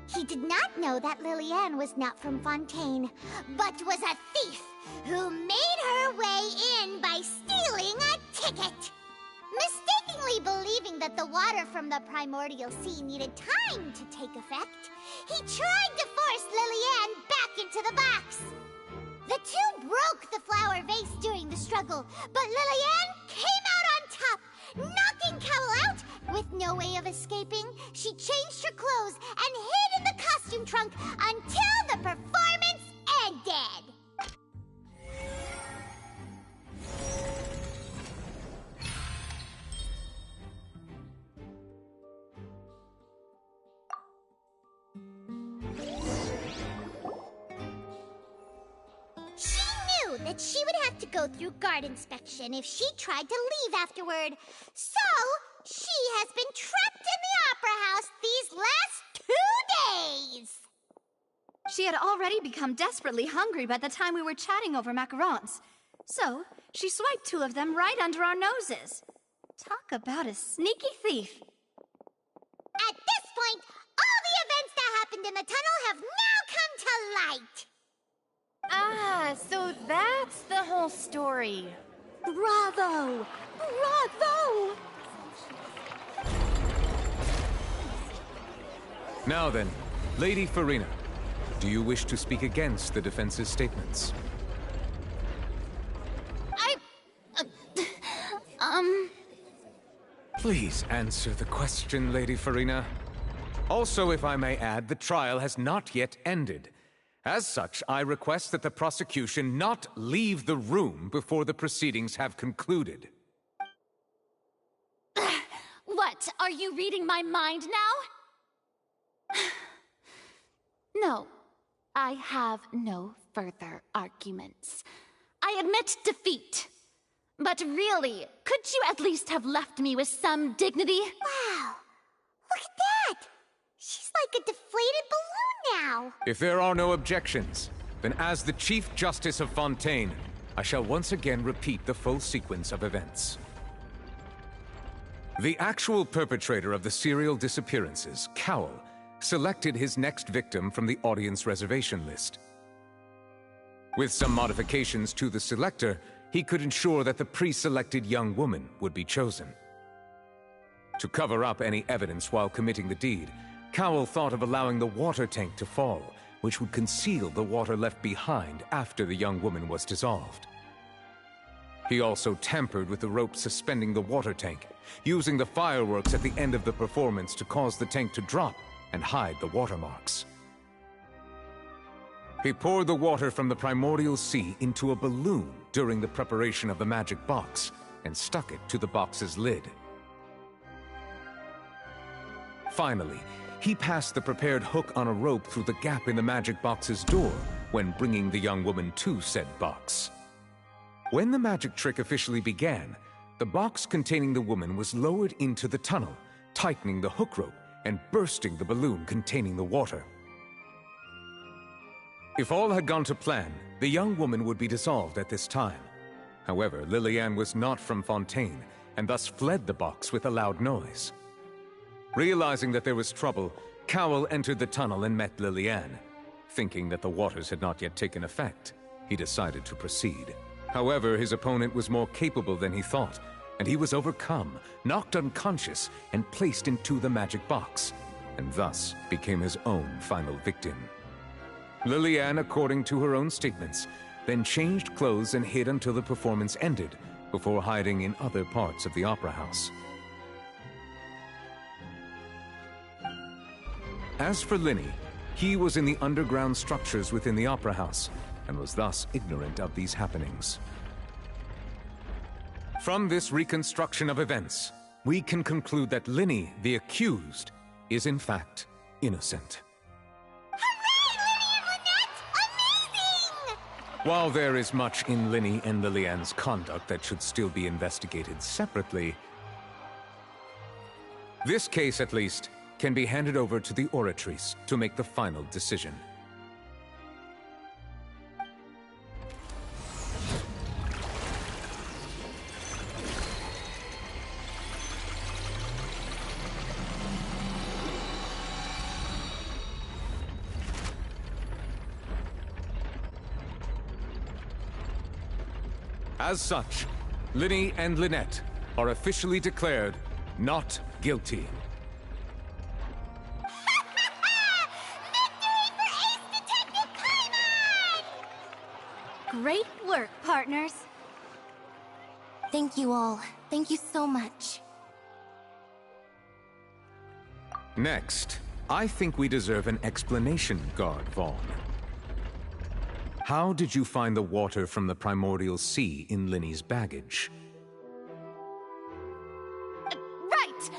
He did not know that Lily-Ann was not from Fontaine, but was a thief who made her way in by stealing a ticket. Mistakenly believing that the water from the primordial sea needed time to take effect, he tried to force Lily-Ann back into the box. The two broke the flower vase during the struggle, but Lily-Ann came out on top, knocking Cowell out. With no way of escaping, she changed her clothes and hid in the costume trunk until the performance ended. That she would have to go through guard inspection if she tried to leave afterward. So, she has been trapped in the Opera House these last 2 days. She had already become desperately hungry by the time we were chatting over macarons. So, she swiped 2 of them right under our noses. Talk about a sneaky thief. At this point, all the events that happened in the tunnel have now come to light. Ah, so that's the whole story. Bravo! Bravo! Now then, Lady Farina, do you wish to speak against the defense's statements? Please answer the question, Lady Farina. Also, if I may add, the trial has not yet ended. As such, I request that the prosecution not leave the room before the proceedings have concluded. What? Are you reading my mind now? No, I have no further arguments. I admit defeat. But really, could you at least have left me with some dignity? Wow, look at that! She's like a deflated balloon now! If there are no objections, then as the Chief Justice of Fontaine, I shall once again repeat the full sequence of events. The actual perpetrator of the serial disappearances, Cowell, selected his next victim from the audience reservation list. With some modifications to the selector, he could ensure that the pre-selected young woman would be chosen. To cover up any evidence while committing the deed, Cowell thought of allowing the water tank to fall, which would conceal the water left behind after the young woman was dissolved. He also tampered with the rope suspending the water tank, using the fireworks at the end of the performance to cause the tank to drop and hide the watermarks. He poured the water from the primordial sea into a balloon during the preparation of the magic box and stuck it to the box's lid. Finally, he passed the prepared hook on a rope through the gap in the magic box's door when bringing the young woman to said box. When the magic trick officially began, the box containing the woman was lowered into the tunnel, tightening the hook rope and bursting the balloon containing the water. If all had gone to plan, the young woman would be dissolved at this time. However, Lillian was not from Fontaine, and thus fled the box with a loud noise. Realizing that there was trouble, Cowell entered the tunnel and met Lillian. Thinking that the waters had not yet taken effect, he decided to proceed. However, his opponent was more capable than he thought, and he was overcome, knocked unconscious, and placed into the magic box, and thus became his own final victim. Lillian, according to her own statements, then changed clothes and hid until the performance ended, before hiding in other parts of the opera house. As for Linny, he was in the underground structures within the opera house, and was thus ignorant of these happenings. From this reconstruction of events, we can conclude that Linny, the accused, is in fact innocent. While there is much in Linny and Lillian's conduct that should still be investigated separately, this case, at least, can be handed over to the Oratrice to make the final decision. As such, Linny and Lynette are officially declared not guilty. Great work, partners. Thank you all. Thank you so much. Next, I think we deserve an explanation, Guard Vaughn. How did you find the water from the primordial sea in Linny's baggage? Right!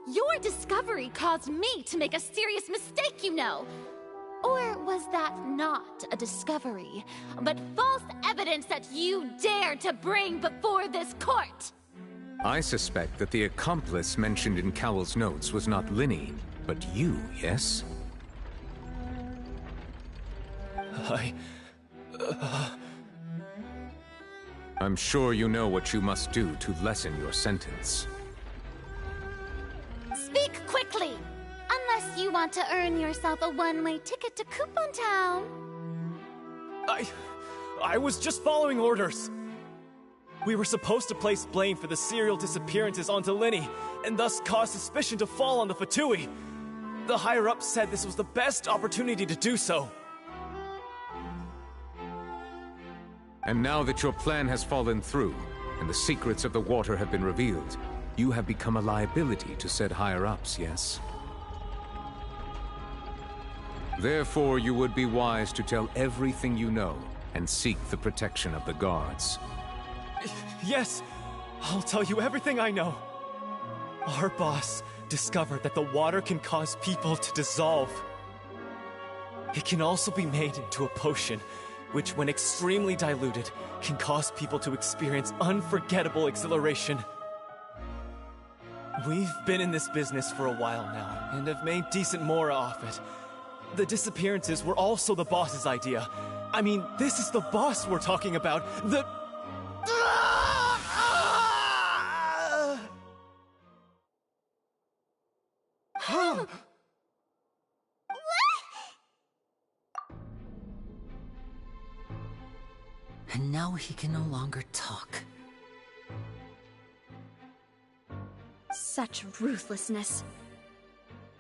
Your discovery caused me to make a serious mistake, you know. Or was that not a discovery, but false evidence that you dared to bring before this court? I suspect that the accomplice mentioned in Cowell's notes was not Linny, but you, yes? I'm sure you know what you must do to lessen your sentence. Speak quickly! Unless you want to earn yourself a one-way ticket to Coupon Town. I was just following orders. We were supposed to place blame for the serial disappearances onto Linny, and thus cause suspicion to fall on the Fatui. The higher-ups said this was the best opportunity to do so. And now that your plan has fallen through, and the secrets of the water have been revealed, you have become a liability to said higher-ups, yes? Therefore, you would be wise to tell everything you know and seek the protection of the guards. Yes, I'll tell you everything I know. Our boss discovered that the water can cause people to dissolve. It can also be made into a potion, which when extremely diluted, can cause people to experience unforgettable exhilaration. We've been in this business for a while now, and have made decent mora off it. The disappearances were also the boss's idea. I mean, this is the boss we're talking about. The... And now he can no longer talk. Such ruthlessness.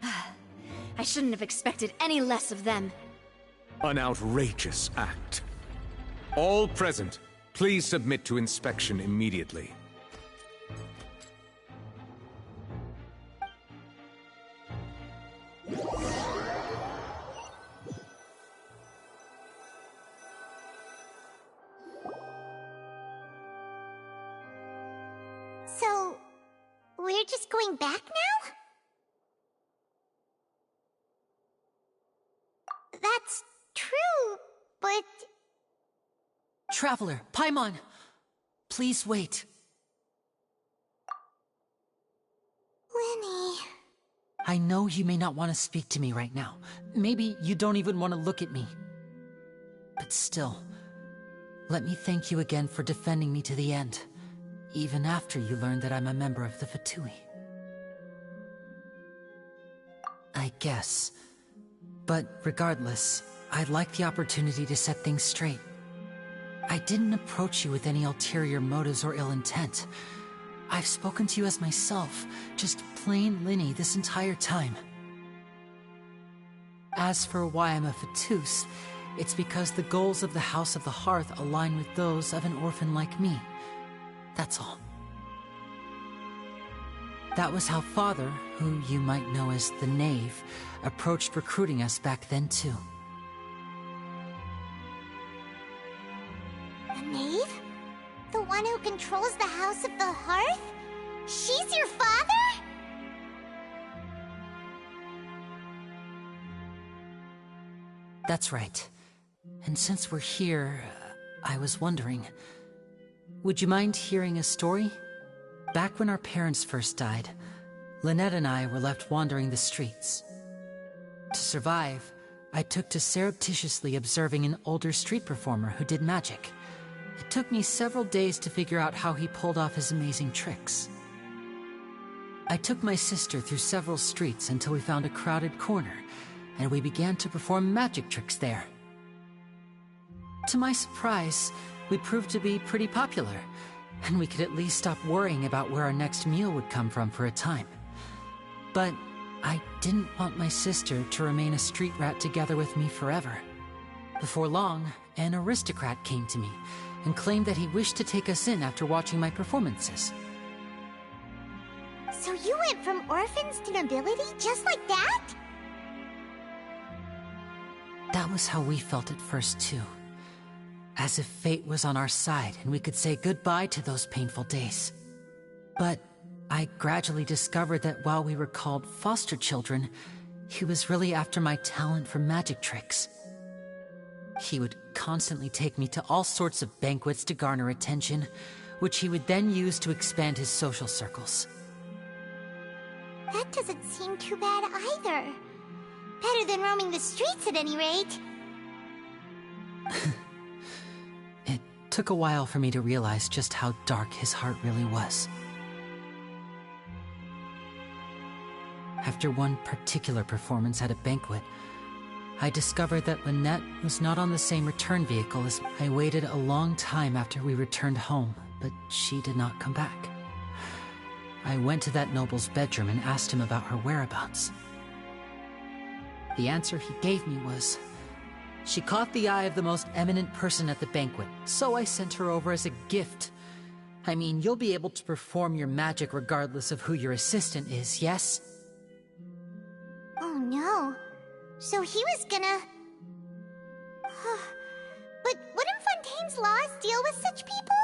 I shouldn't have expected any less of them. An outrageous act. All present, please submit to inspection immediately. So, we're just going back now? That's true, but... Traveler, Paimon! Please wait. Lenny... I know you may not want to speak to me right now. Maybe you don't even want to look at me. But still, let me thank you again for defending me to the end, even after you learned that I'm a member of the Fatui. I guess. But regardless, I'd like the opportunity to set things straight. I didn't approach you with any ulterior motives or ill intent. I've spoken to you as myself, just plain Linny this entire time. As for why I'm a Fatus, it's because the goals of the House of the Hearth align with those of an orphan like me. That's all. That was how Father, who you might know as the Knave, approached recruiting us back then too. The Knave? The one who controls the House of the Hearth? She's your father? That's right. And since we're here, I was wondering, would you mind hearing a story? Back when our parents first died, Lynette and I were left wandering the streets. To survive, I took to surreptitiously observing an older street performer who did magic. It took me several days to figure out how he pulled off his amazing tricks. I took my sister through several streets until we found a crowded corner, and we began to perform magic tricks there. To my surprise, we proved to be pretty popular, and we could at least stop worrying about where our next meal would come from for a time. But I didn't want my sister to remain a street rat together with me forever. Before long, an aristocrat came to me and claimed that he wished to take us in after watching my performances. So you went from orphans to nobility just like that? That was how we felt at first too. As if fate was on our side and we could say goodbye to those painful days. But I gradually discovered that while we were called foster children, he was really after my talent for magic tricks. He would constantly take me to all sorts of banquets to garner attention, which he would then use to expand his social circles. That doesn't seem too bad either. Better than roaming the streets at any rate. It took a while for me to realize just how dark his heart really was. After one particular performance at a banquet, I discovered that Lynette was not on the same return vehicle as I waited a long time after we returned home, but she did not come back. I went to that noble's bedroom and asked him about her whereabouts. The answer he gave me was, she caught the eye of the most eminent person at the banquet, so I sent her over as a gift. I mean, you'll be able to perform your magic regardless of who your assistant is, yes? Oh no. So he was gonna... But wouldn't Fontaine's laws deal with such people?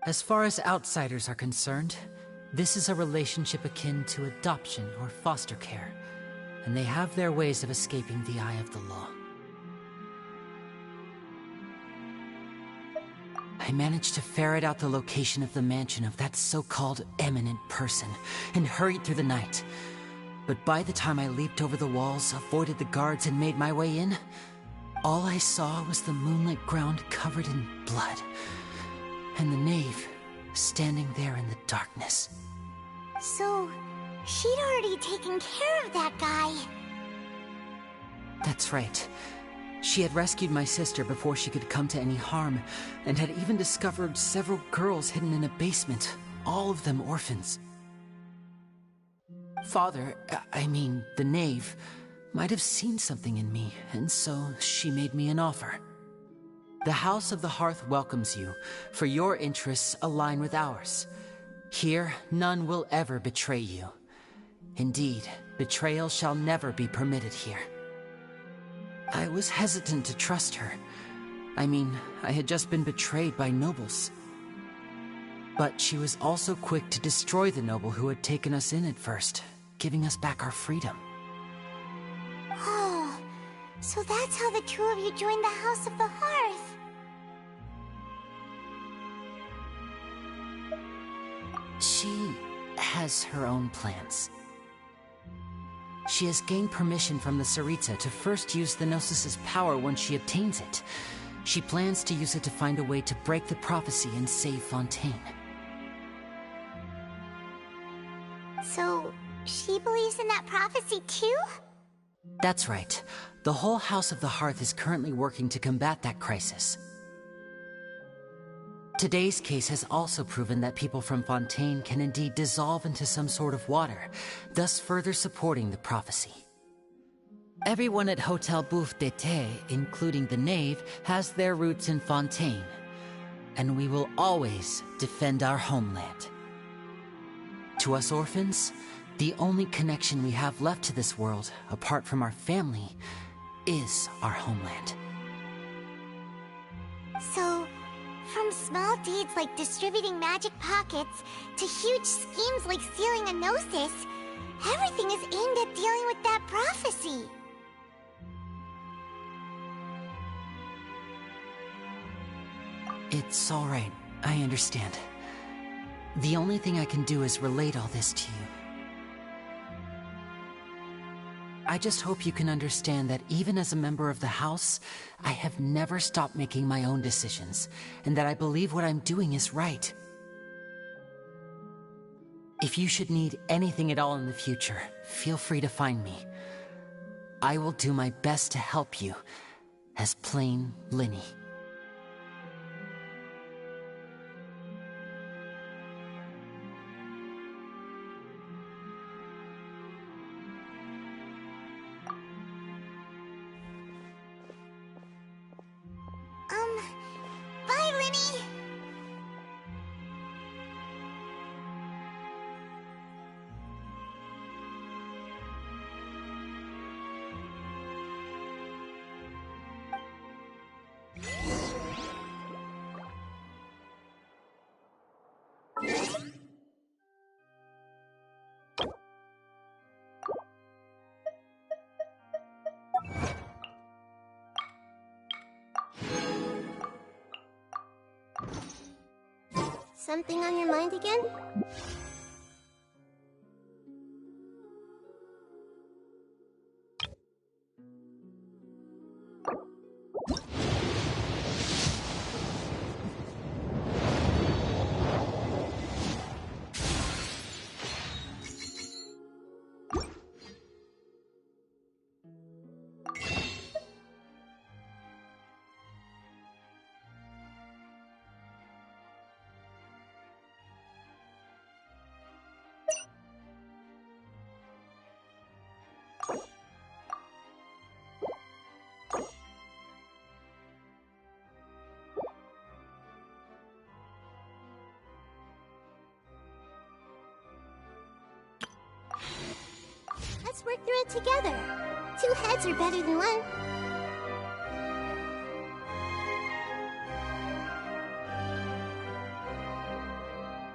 As far as outsiders are concerned, this is a relationship akin to adoption or foster care, and they have their ways of escaping the eye of the law. I managed to ferret out the location of the mansion of that so-called eminent person, and hurried through the night. But by the time I leaped over the walls, avoided the guards, and made my way in, all I saw was the moonlit ground covered in blood, and the knave standing there in the darkness. So, she'd already taken care of that guy. That's right. She had rescued my sister before she could come to any harm, and had even discovered several girls hidden in a basement, all of them orphans. Father, I mean, the knave, might have seen something in me, and so she made me an offer. The House of the Hearth welcomes you, for your interests align with ours. Here, none will ever betray you. Indeed, betrayal shall never be permitted here. I was hesitant to trust her. I mean, I had just been betrayed by nobles. But she was also quick to destroy the noble who had taken us in at first, giving us back our freedom. Oh, so that's how the two of you joined the House of the Hearth. She has her own plans. She has gained permission from the Tsaritsa to first use the Gnosis' power once she obtains it. She plans to use it to find a way to break the prophecy and save Fontaine. So, she believes in that prophecy too? That's right. The whole House of the Hearth is currently working to combat that crisis. Today's case has also proven that people from Fontaine can indeed dissolve into some sort of water, thus further supporting the prophecy. Everyone at Hotel Bouffe d'été, including the knave, has their roots in Fontaine, and we will always defend our homeland. To us orphans, the only connection we have left to this world, apart from our family, is our homeland. So, from small deeds like distributing magic pockets to huge schemes like stealing a Gnosis, everything is aimed at dealing with that prophecy. It's all right. I understand. The only thing I can do is relate all this to you. I just hope you can understand that even as a member of the House, I have never stopped making my own decisions, and that I believe what I'm doing is right. If you should need anything at all in the future, feel free to find me. I will do my best to help you, as plain Linny. Bye, Linny! Something on your mind again? Let's work through it together. 2 heads are better than 1.